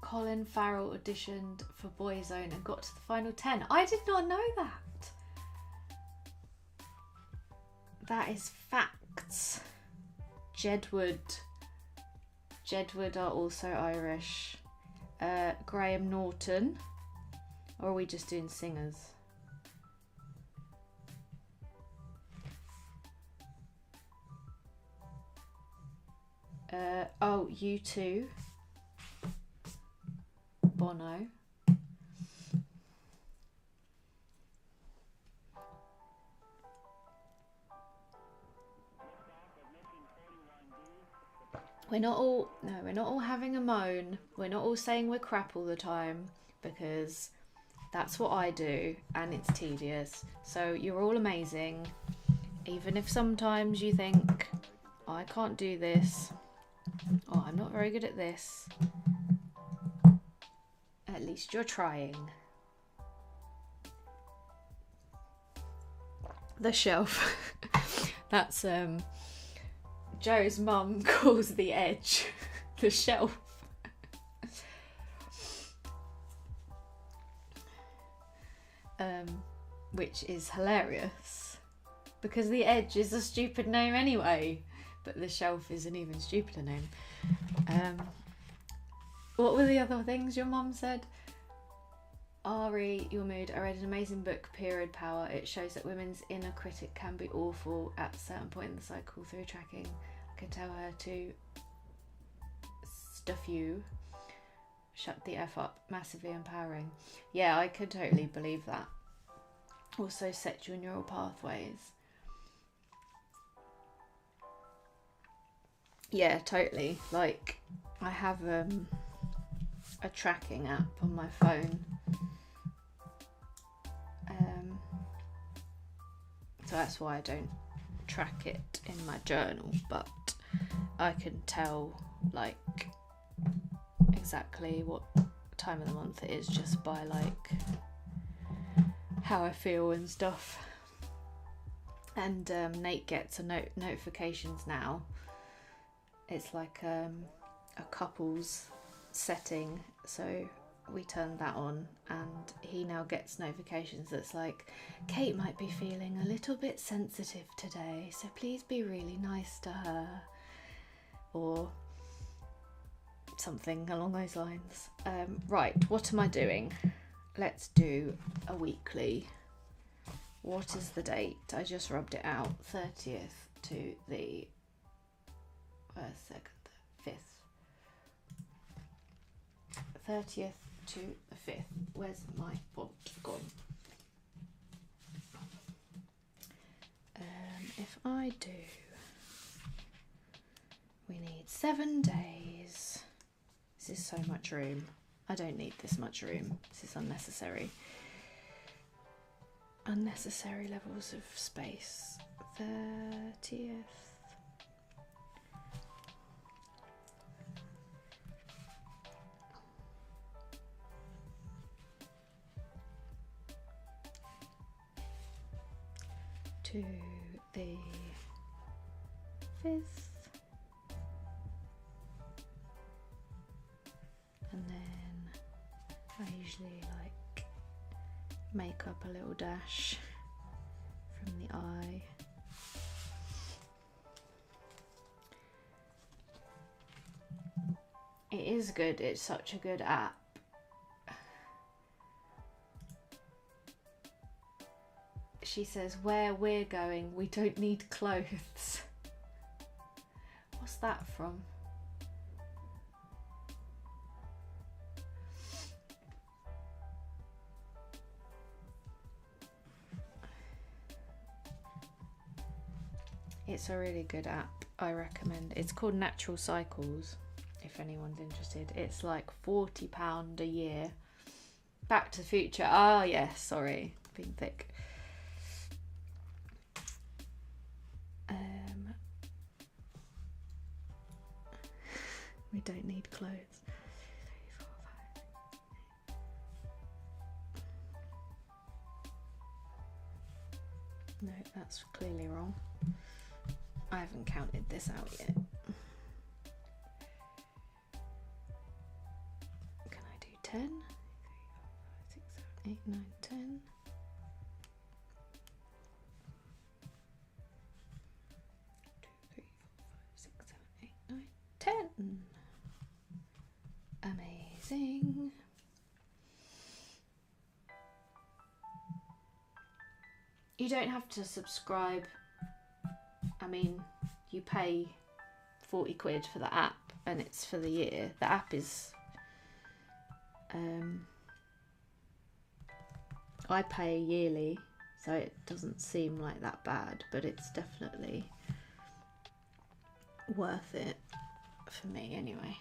Colin Farrell auditioned for Boyzone and got to the final 10. I did not know that. That is facts. Jedward are also Irish. Graham Norton. Or are we just doing singers? Oh, U2. Bono. We're not all having a moan. We're not all saying we're crap all the time, because that's what I do and it's tedious. So you're all amazing. Even if sometimes you think, I can't do this, or I'm not very good at this, at least you're trying. The shelf. That's Joe's mum calls the edge the shelf. Which is hilarious because the edge is a stupid name anyway, but the shelf is an even stupider name. What were the other things your mum said? Ari, your mood. I read an amazing book, Period Power. It shows that women's inner critic can be awful at a certain point in the cycle. Through tracking, I can tell her to stuff you. Shut the F up. Massively empowering. Yeah, I could totally believe that. Also set your neural pathways. Yeah, totally. Like, I have a tracking app on my phone. So that's why I don't track it in my journal, but I can tell like exactly what time of the month it is just by like how I feel and stuff. And Nate gets a notifications now. It's like a couples setting, so we turned that on, and he now gets notifications that's like, Kate might be feeling a little bit sensitive today, so please be really nice to her, or something along those lines. Right, what am I doing? Let's do a weekly. What is the date? I just rubbed it out. 30th to the 1st, 2nd, 5th. 30th to the 5th. Where's my font gone? If I do, we need 7 days. This is so much room. I don't need this much room. This is unnecessary. Unnecessary levels of space. 30th. To the 5th. And then I usually like make up a little dash from the eye. It is good, it's such a good app. She says, where we're going, we don't need clothes. What's that from? It's a really good app, I recommend. It's called Natural Cycles, if anyone's interested. It's like £40 a year. Back to the Future. Oh yes, sorry, being thick. We don't need clothes. 2, 3, 4, 5. No, that's clearly wrong. I haven't counted this out yet. Can I do 10? 3, 4, 5, 6, 7, 8, 9, 10. 2, 3, 4, 5, 6, 7, 8, 9, 10. Amazing. You don't have to subscribe. I mean, you pay 40 quid for the app and it's for the year. The app is I pay yearly, so it doesn't seem like that bad, but it's definitely worth it for me anyway.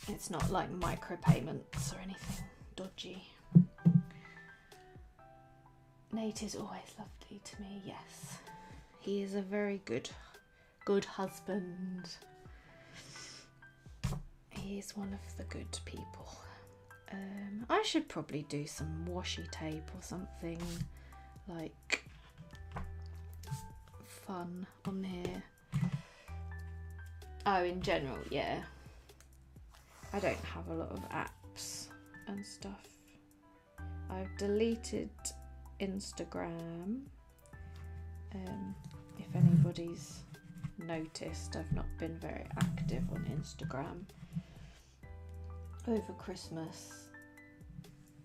It's not like micropayments or anything dodgy. Nate is always lovely to me, yes. He is a very good husband. He is one of the good people. I should probably do some washi tape or something like fun on here. Oh, in general, yeah. I don't have a lot of apps and stuff. I've deleted Instagram. If anybody's noticed, I've not been very active on Instagram over Christmas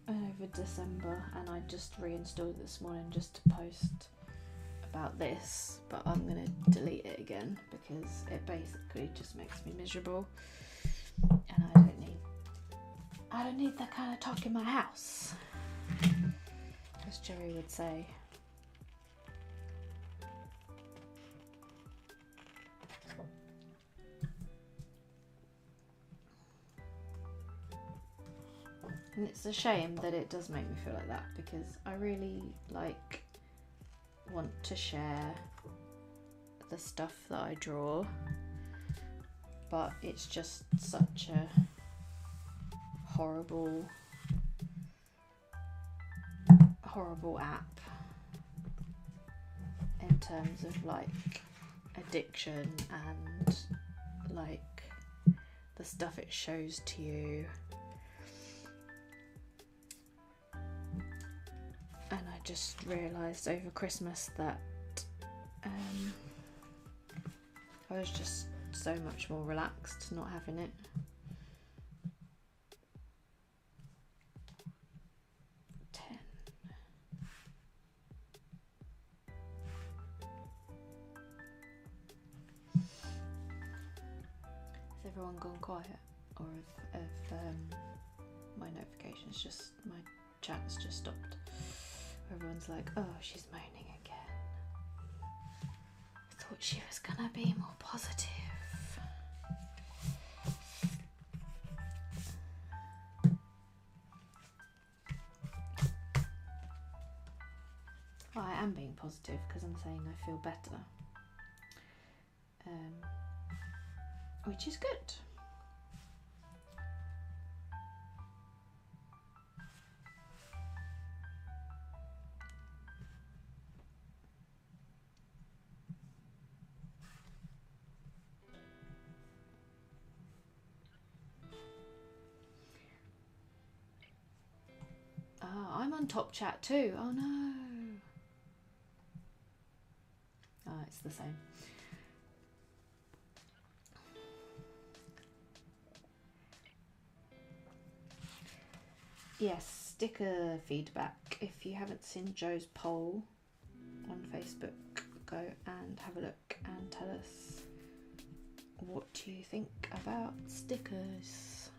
and over December, and I just reinstalled it this morning just to post about this, but I'm gonna delete it again because it basically just makes me miserable, and I don't need that kind of talk in my house, as Jerry would say. And it's a shame that it does make me feel like that, because I really want to share the stuff that I draw, but it's just such a horrible app in terms of addiction and the stuff it shows to you. And I just realised over Christmas that I was just so much more relaxed not having it. Has everyone gone quiet, or have my notifications just, my chat's just stopped? Everyone's like, oh, she's moaning again. I thought she was gonna be more positive. Well, I am being positive because I'm saying I feel better, which is good. Oh, I'm on top chat too. Oh no. Oh, it's the same. Yes, sticker feedback. If you haven't seen Joe's poll on Facebook, go and have a look and tell us what you think about stickers.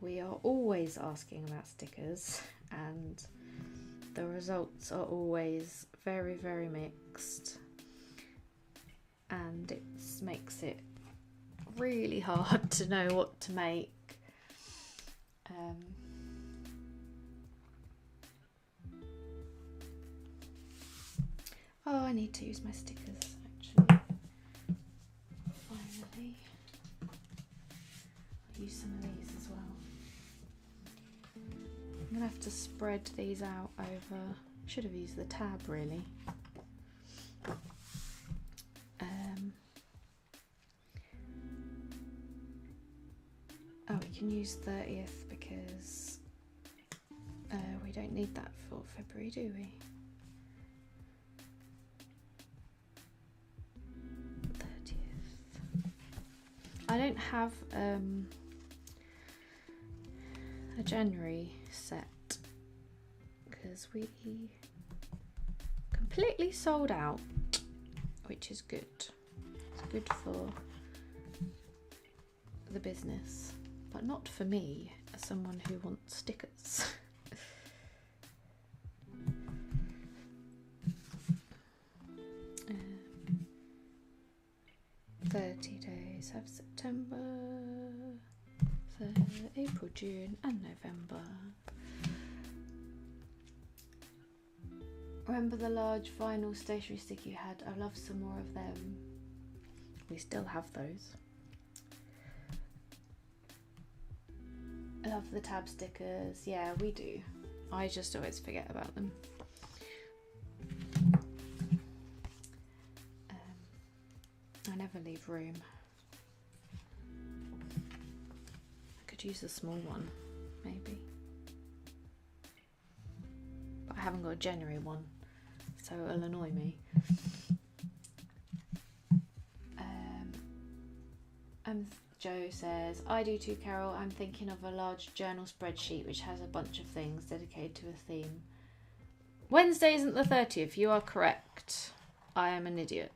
We are always asking about stickers, and the results are always very, very mixed, and it makes it really hard to know what to make. Oh, I need to use my stickers actually. Finally. I'll use some of these as well. I'm gonna have to spread these out over, should have used the tab really. Oh, we can use 30th because we don't need that for February, do we? 30th. I don't have a January set because we completely sold out, which is good. It's good for the business, but not for me as someone who wants stickers. 30 days have September, April, June and November. Remember the large vinyl stationery stick you had? I love some more of them. We still have those. I love the tab stickers. Yeah, we do. I just always forget about them. I never leave room. I could use a small one, maybe. But I haven't got a January one, so it'll annoy me. Joe says, I do too, Carol. I'm thinking of a large journal spreadsheet which has a bunch of things dedicated to a theme. Wednesday isn't the 30th, you are correct. I am an idiot.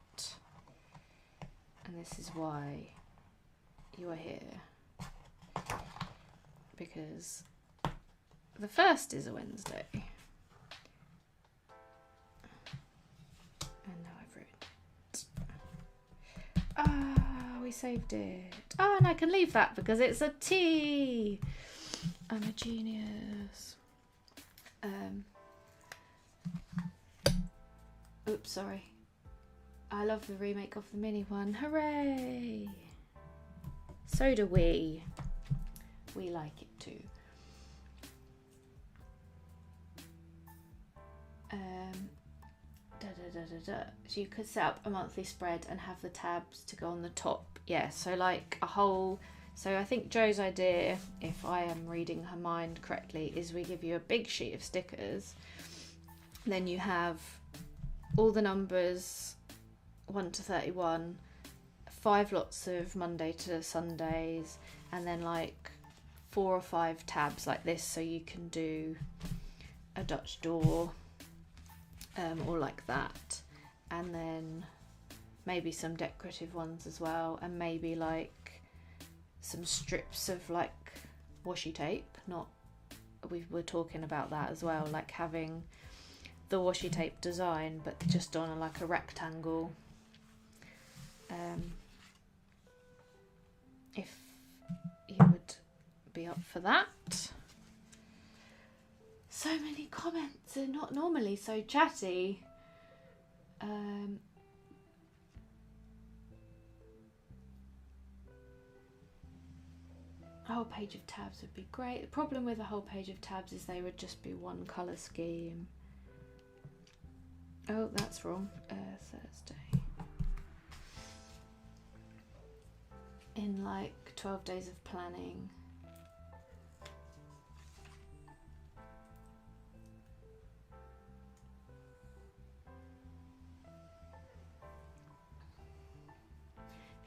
And this is why you are here. Because the 1st is a Wednesday. And now I've ruined it. Ah, we saved it. Oh, and I can leave that because it's a T. I'm a genius. Oops, sorry. I love the remake of the mini one. Hooray! So do we. We like it too. So you could set up a monthly spread and have the tabs to go on the top. Yeah, so like a whole... So I think Jo's idea, if I am reading her mind correctly, is we give you a big sheet of stickers. Then you have all the numbers 1 to 31, 5 lots of Monday to Sundays, and then like 4 or 5 tabs like this, so you can do a Dutch door or like that, and then maybe some decorative ones as well, and maybe like some strips of like washi tape. Not, we were talking about that as well, like having the washi tape design but just on like a rectangle. If you would be up for that. So many comments, they're not normally so chatty. A whole page of tabs would be great. The problem with a whole page of tabs is they would just be one colour scheme. Oh, that's wrong. Thursday. In like 12 days of planning.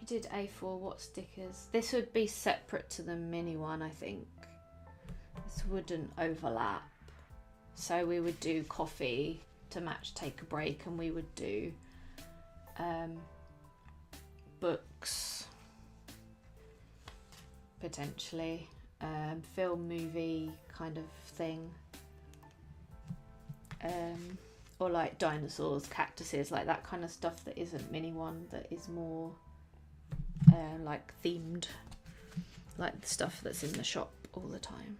If you did A4, what stickers? This would be separate to the mini one, I think. This wouldn't overlap. So we would do coffee to match take a break, and we would do books, potentially, film, movie kind of thing, or like dinosaurs, cactuses, like that kind of stuff that isn't mini one, that is more like themed, like the stuff that's in the shop all the time.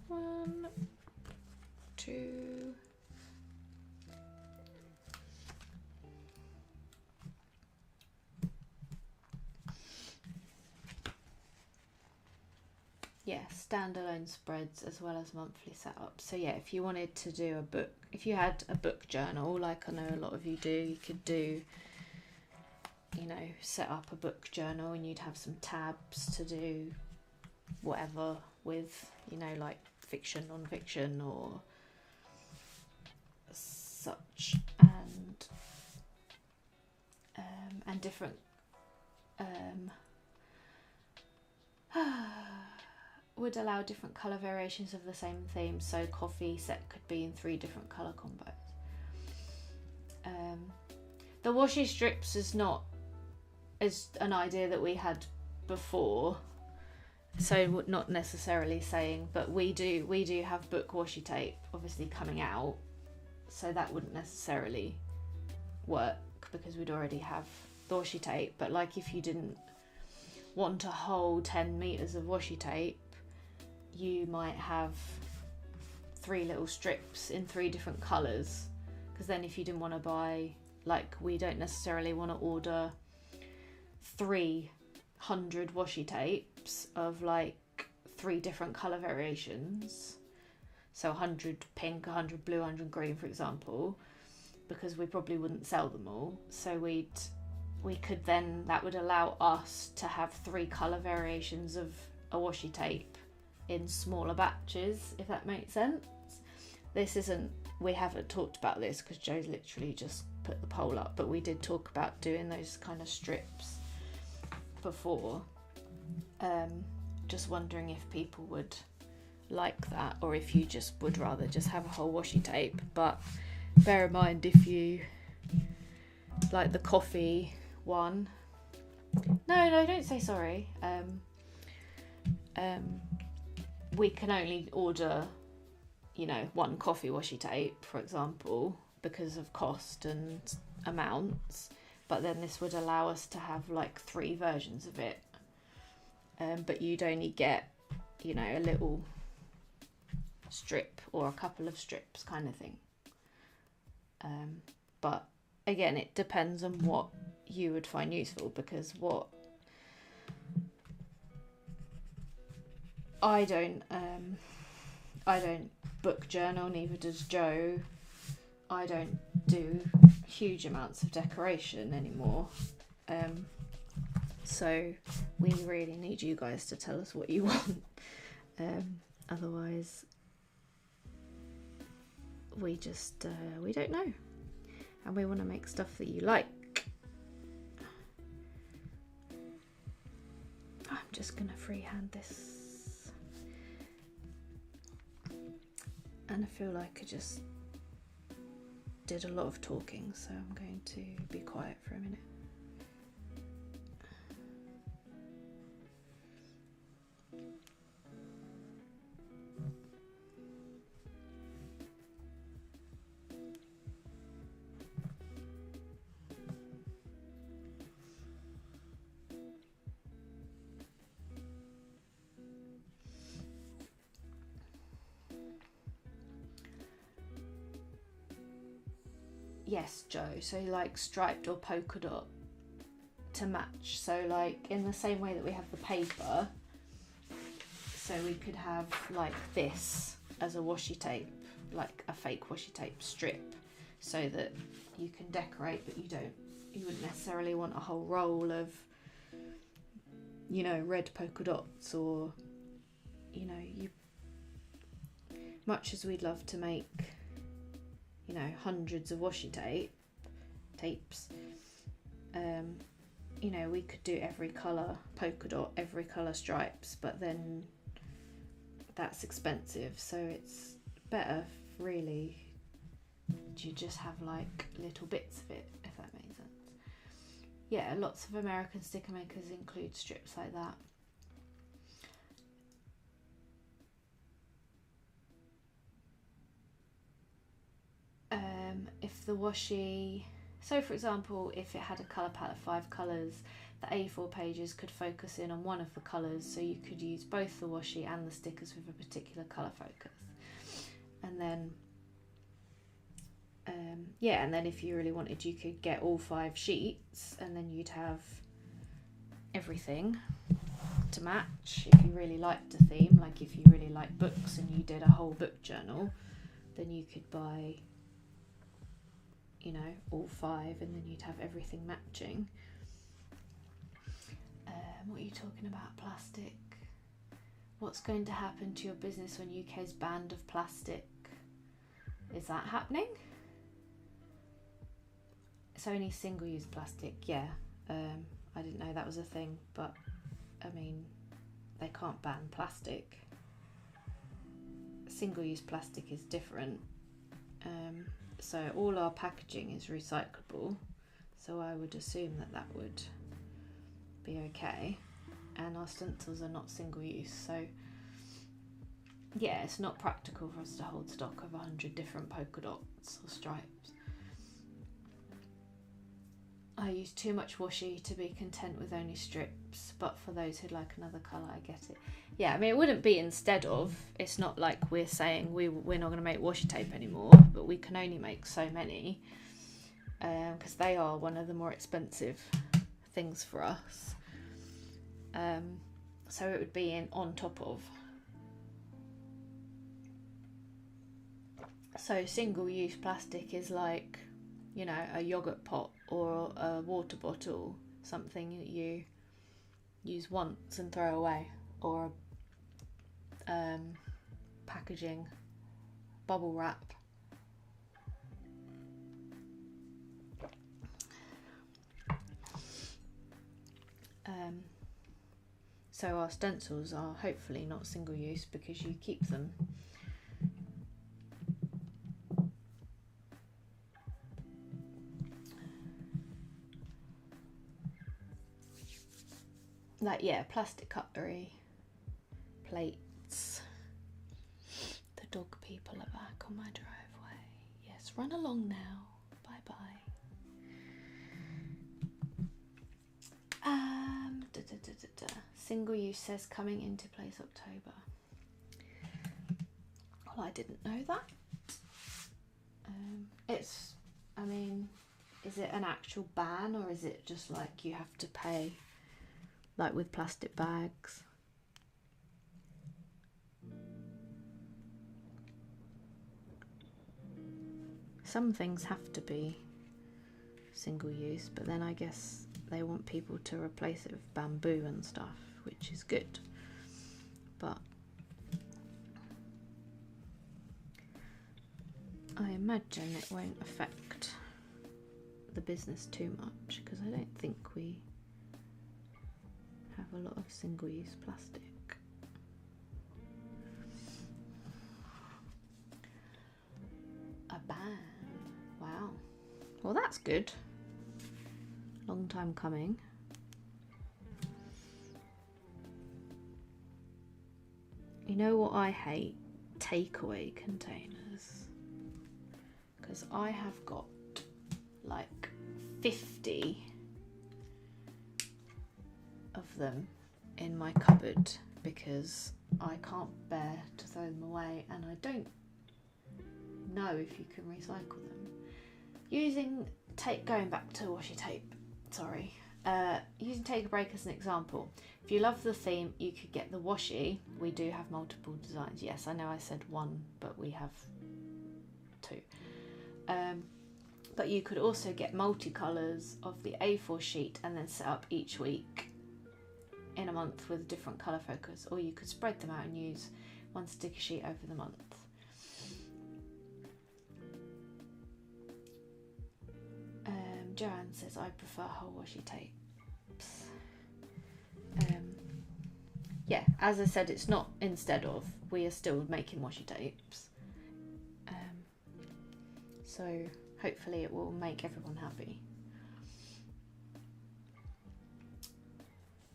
One, two. Yeah, standalone spreads as well as monthly setups. So yeah, if you wanted to do a book, if you had a book journal, like I know a lot of you do, you could do, you know, set up a book journal, and you'd have some tabs to do whatever with, you know, like fiction, non-fiction or such, and different would allow different colour variations of the same theme. So coffee set could be in 3 different colour combos. The washi strips is an idea that we had before, so not necessarily saying, but we do have book washi tape obviously coming out, so that wouldn't necessarily work because we'd already have the washi tape. But like if you didn't want a whole 10 meters of washi tape, you might have 3 little strips in 3 different colors, because then if you didn't want to buy, like we don't necessarily want to order 300 washi tapes of like 3 different color variations, so 100 pink, 100 blue, 100 green, for example, because we probably wouldn't sell them all. So we could then, that would allow us to have 3 color variations of a washi tape in smaller batches, if that makes sense. We haven't talked about this because Joe's literally just put the poll up, but we did talk about doing those kind of strips before. Just wondering if people would like that, or if you just would rather just have a whole washi tape. But bear in mind, if you like the coffee one, no, don't say sorry. We can only order you know, one coffee washi tape, for example, because of cost and amounts. But then this would allow us to have like 3 versions of it. But you'd only get, you know, a little strip or a couple of strips kind of thing. But again, it depends on what you would find useful, because what I don't book journal, neither does Joe. I don't do huge amounts of decoration anymore. So we really need you guys to tell us what you want. Otherwise, we just, we don't know. And we want to make stuff that you like. I'm just going to freehand this. And I feel like I just did a lot of talking, so I'm going to be quiet for a minute. Yes, Joe, so like striped or polka dot to match. So like in the same way that we have the paper, so we could have like this as a washi tape, like a fake washi tape strip, so that you can decorate, but you wouldn't necessarily want a whole roll of, you know, red polka dots, or, you know, much as we'd love to make, you know, hundreds of washi tapes, you know, we could do every colour polka dot, every colour stripes, but then that's expensive, so it's better really you just have like little bits of it, if that makes sense. Yeah, lots of American sticker makers include strips like that. If the washi, so for example, if it had a colour palette of 5 colours, the A4 pages could focus in on one of the colours, so you could use both the washi and the stickers with a particular colour focus. And then, yeah, and then if you really wanted, you could get all 5 sheets, and then you'd have everything to match. If you really liked a theme, like if you really like books and you did a whole book journal, then you could buy, you know, all 5, and then you'd have everything matching. What are you talking about? Plastic. What's going to happen to your business when UK's banned of plastic? Is that happening? It's only single-use plastic, yeah. I didn't know that was a thing, but I mean, they can't ban plastic. Single-use plastic is different. So all our packaging is recyclable, so I would assume that would be okay. And our stencils are not single-use, so yeah, it's not practical for us to hold stock of 100 different polka dots or stripes. I use too much washi to be content with only strips, but for those who'd like another colour, I get it. Yeah, I mean, it wouldn't be instead of. It's not like we're saying we're not going to make washi tape anymore, but we can only make so many, because they are one of the more expensive things for us. So it would be in on top of. So single-use plastic is like, you know, a yogurt pot or a water bottle, something that you use once and throw away, or packaging, bubble wrap. So our stencils are hopefully not single use because you keep them. Like, yeah, plastic cutlery, plates, the dog people are back on my driveway. Yes, run along now. Bye bye. Single use says coming into place October. Well, I didn't know that. I mean, is it an actual ban, or is it just like you have to pay, like with plastic bags? Some things have to be single use, but then I guess they want people to replace it with bamboo and stuff, which is good. But I imagine it won't affect the business too much, because I don't think we have a lot of single-use plastic. A ban. Wow. Well, that's good. Long time coming. You know what I hate? Takeaway containers. Because I have got like 50 of them in my cupboard because I can't bear to throw them away, and I don't know if you can recycle them. Going back to washi tape, sorry. Using Take a Break as an example, if you love the theme, you could get the washi. We do have multiple designs. Yes, I know I said one, but we have two. But you could also get multicolours of the A4 sheet and then set up each week in a month with a different colour focus, or you could spread them out and use one sticker sheet over the month. Joanne says, I prefer whole washi tapes. Yeah, as I said, it's not instead of. We are still making washi tapes. So hopefully it will make everyone happy.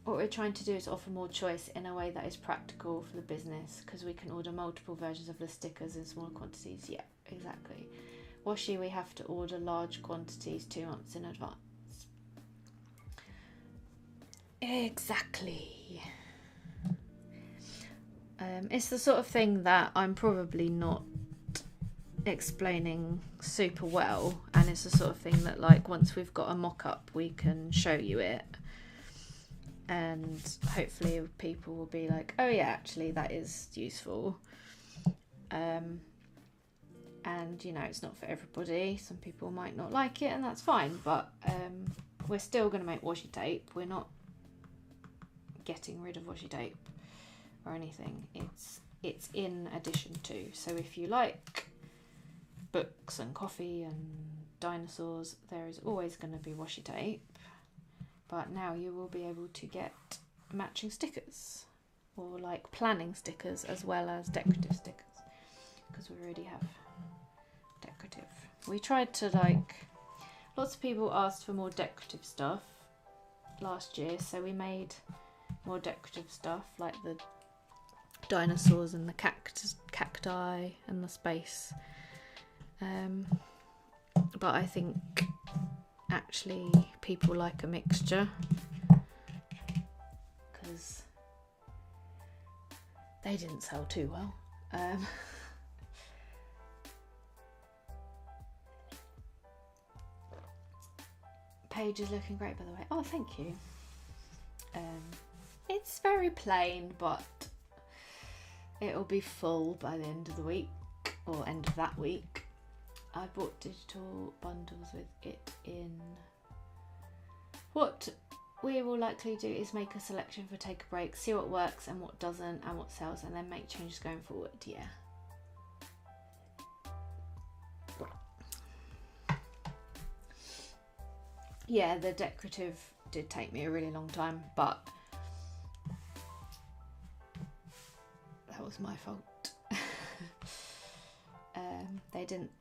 What we're trying to do is offer more choice in a way that is practical for the business, because we can order multiple versions of the stickers in smaller quantities. Yeah, exactly. Washi, we have to order large quantities 2 months in advance. Exactly. It's the sort of thing that I'm probably not explaining super well, and it's the sort of thing that, like, once we've got a mock-up we can show you it, and hopefully people will be like, oh yeah, actually that is useful. And you know, it's not for everybody. Some people might not like it, and that's fine, but we're still going to make washi tape. We're not getting rid of washi tape or anything. It's in addition to. So if you like books and coffee and dinosaurs, there is always going to be washi tape, but now you will be able to get matching stickers, or like planning stickers as well as decorative stickers, because we already have decorative. We tried to, like, lots of people asked for more decorative stuff last year, so we made more decorative stuff like the dinosaurs and the cacti and the space. But I think actually people like a mixture, because they didn't sell too well. Page is looking great, by the way. Oh, thank you. It's very plain, but it'll be full by the end of the week, or end of that week. I bought digital bundles with it in. What we will likely do is make a selection for Take a Break, see what works and what doesn't, and what sells, and then make changes going forward. Yeah. Yeah, the decorative did take me a really long time, but that was my fault. They didn't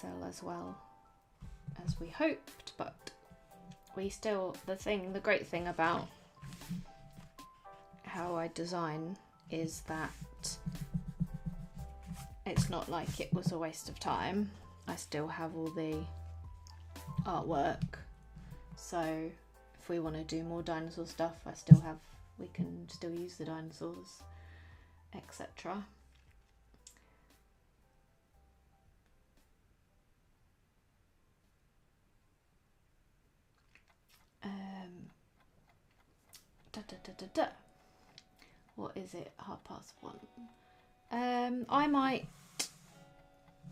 sell as well as we hoped, but we still, the great thing about how I design is that it's not like it was a waste of time. I still have all the artwork, so if we want to do more dinosaur stuff, we can still use the dinosaurs, etc. What is it? 1:30. I might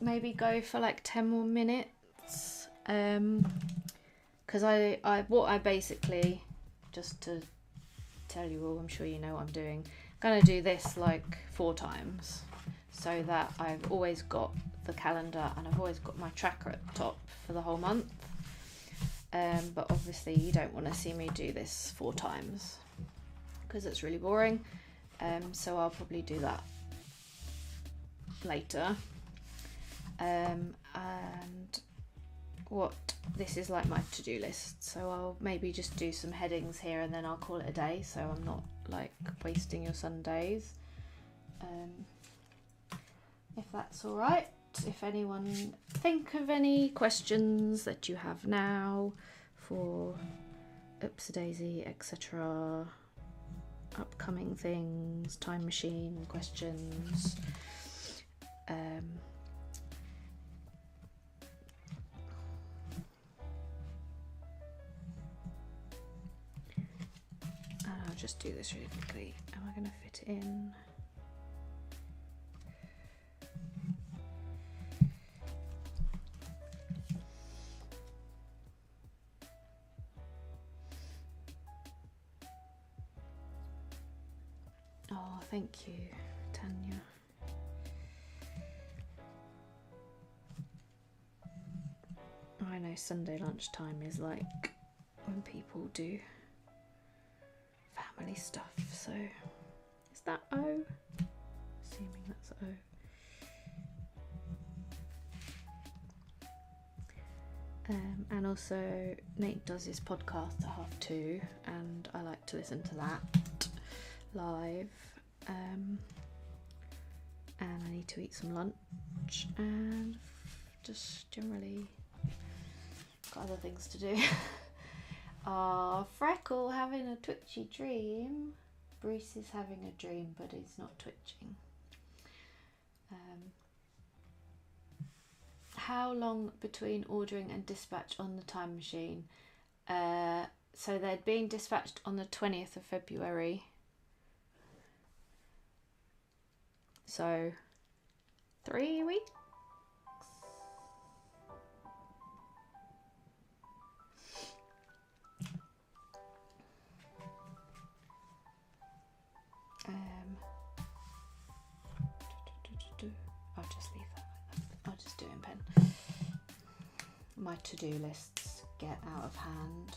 maybe go for like 10 more minutes. Because what I basically, just to tell you all, I'm sure you know what I'm doing. I'm gonna do this like 4 times, so that I've always got the calendar and I've always got my tracker at the top for the whole month. But obviously you don't want to see me do this 4 times because it's really boring. So I'll probably do that later. And this is like my to-do list, so I'll maybe just do some headings here and then I'll call it a day, so I'm not like wasting your Sundays. If that's all right. If anyone think of any questions that you have now for Oopsie-daisy, etc., upcoming things, time machine questions, and I'll just do this really quickly. Am I going to fit it in? Oh, thank you, Tanya. I know Sunday lunchtime is like when people do family stuff, so is that O? Assuming that's O. And also Nate does his podcast at 2:30, and I like to listen to that live. And I need to eat some lunch and just generally got other things to do. Freckle having a twitchy dream. Bruce is having a dream, but he's not twitching. How long between ordering and dispatch on the time machine? So they're being dispatched on the 20th of February. So 3 weeks? I'll just leave that. I'll just do it in pen. My to-do lists get out of hand.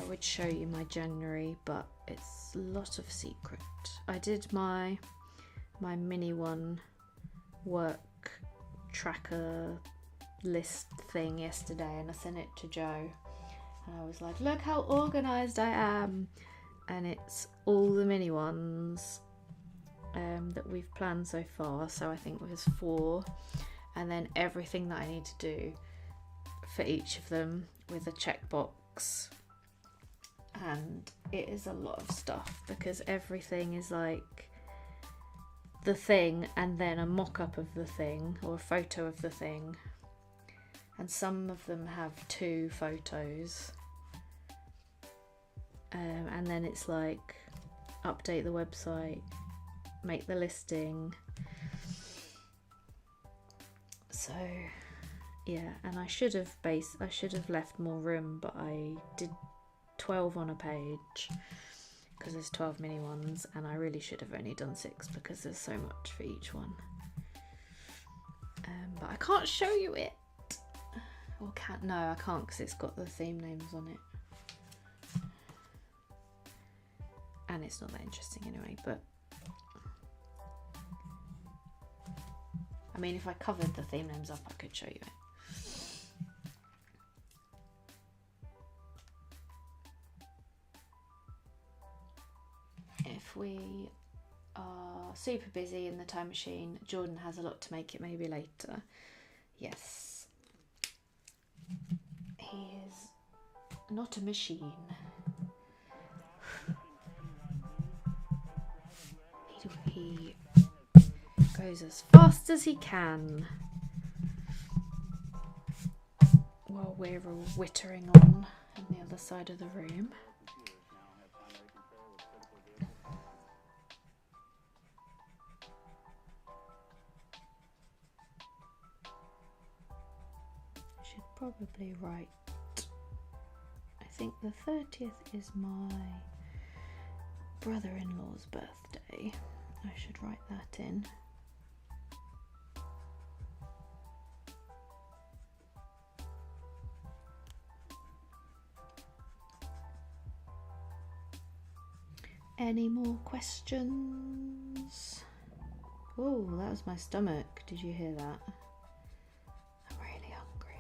I would show you my January, but it's a lot of secret. I did my mini one work tracker list thing yesterday, and I sent it to Joe, and I was like, look how organised I am, and it's all the mini ones that we've planned so far. So I think there's 4, and then everything that I need to do for each of them with a checkbox. And it is a lot of stuff because everything is like the thing and then a mock-up of the thing or a photo of the thing, and some of them have 2 photos, and then it's like update the website, make the listing. So yeah, and I should have left more room, but I did 12 on a page because there's 12 mini ones, and I really should have only done 6 because there's so much for each one. But I can't show you it. Or can't? No, I can't because it's got the theme names on it, and it's not that interesting anyway. But I mean, if I covered the theme names up, I could show you it. If we are super busy in the time machine. Jordan has a lot to make it, maybe later. Yes. He is not a machine. He goes as fast as he can while we're all whittering on the other side of the room. Should probably write, I think the 30th is my brother-in-law's birthday. I should write that in. Any more questions? Oh, that was my stomach. Did you hear that? I'm really hungry.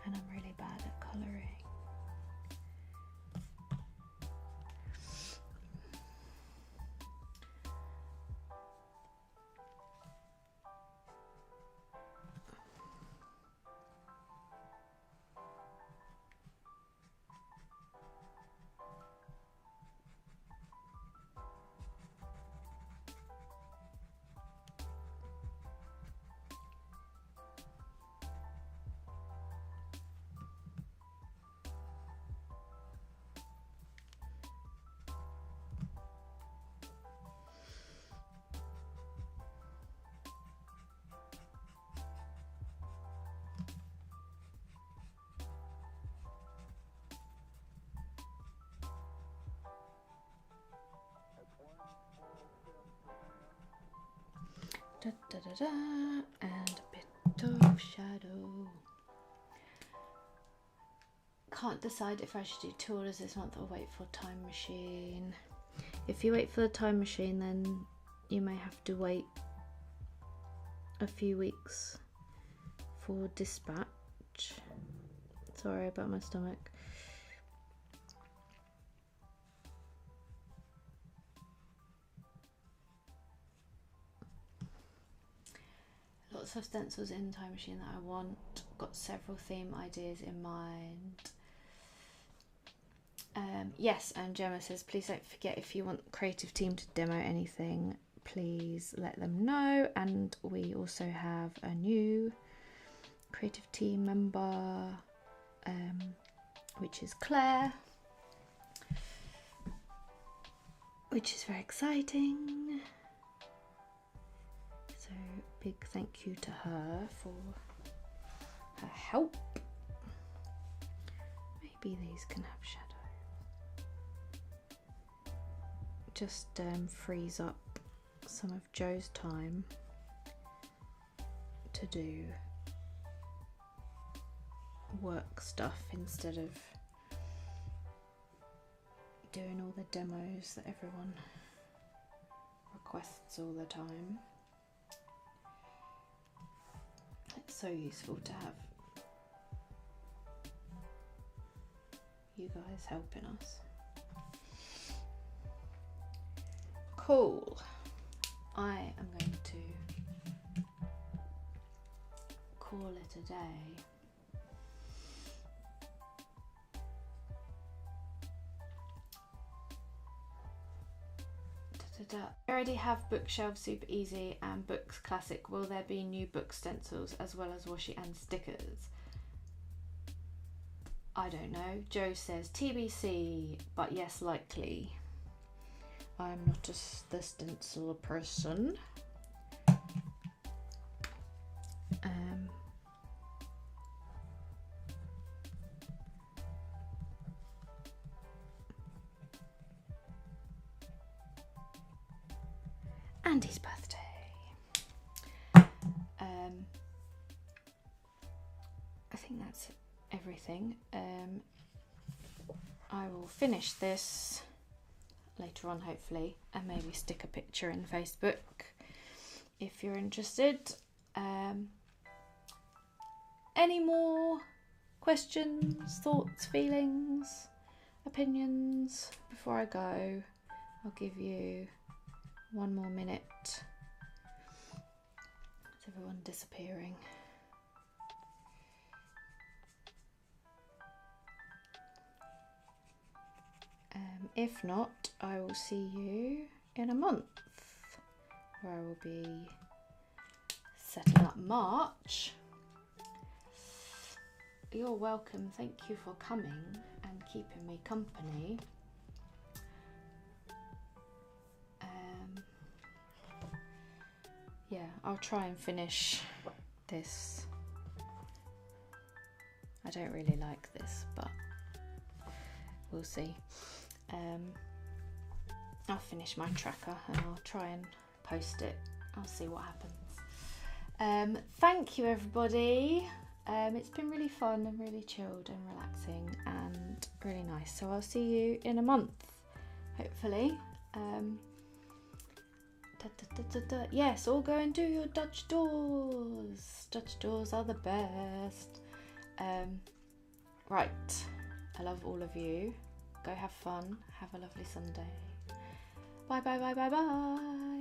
And I'm really bad at colouring. Da, da, da, da, and a bit of shadow. Can't decide if I should do 2 orders this month or wait for time machine. If you wait for the time machine, then you may have to wait a few weeks for dispatch. Sorry about my stomach. Lots of stencils in Time Machine that I want. Got several theme ideas in mind. Yes, and Gemma says, please don't forget, if you want creative team to demo anything, please let them know. And we also have a new creative team member, which is Claire, which is very exciting. So big thank you to her for her help. Maybe these can have shadow. Just frees up some of Joe's time to do work stuff instead of doing all the demos that everyone requests all the time. It's so useful to have you guys helping us. Cool. I am going to call it a day. I already have Bookshelf Super Easy and Books Classic. Will there be new book stencils as well as washi and stickers? I don't know. Joe says TBC, but yes, likely. I'm not the stencil person. Andy's birthday. I think that's everything. I will finish this later on, hopefully, and maybe stick a picture in Facebook if you're interested. Any more questions, thoughts, feelings, opinions before I go? I'll give you One more minute. Is everyone disappearing? If not, I will see you in a month, where I will be setting up March. You're welcome. Thank you for coming and keeping me company. Yeah, I'll try and finish this. I don't really like this, but we'll see. I'll finish my tracker and I'll try and post it. I'll see what happens. Thank you, everybody. It's been really fun and really chilled and relaxing and really nice. So I'll see you in a month, hopefully. Yes, all go and do your Dutch doors. Dutch doors are the best. Right, I love all of you. Go have fun. Have a lovely Sunday. Bye, bye, bye, bye, bye.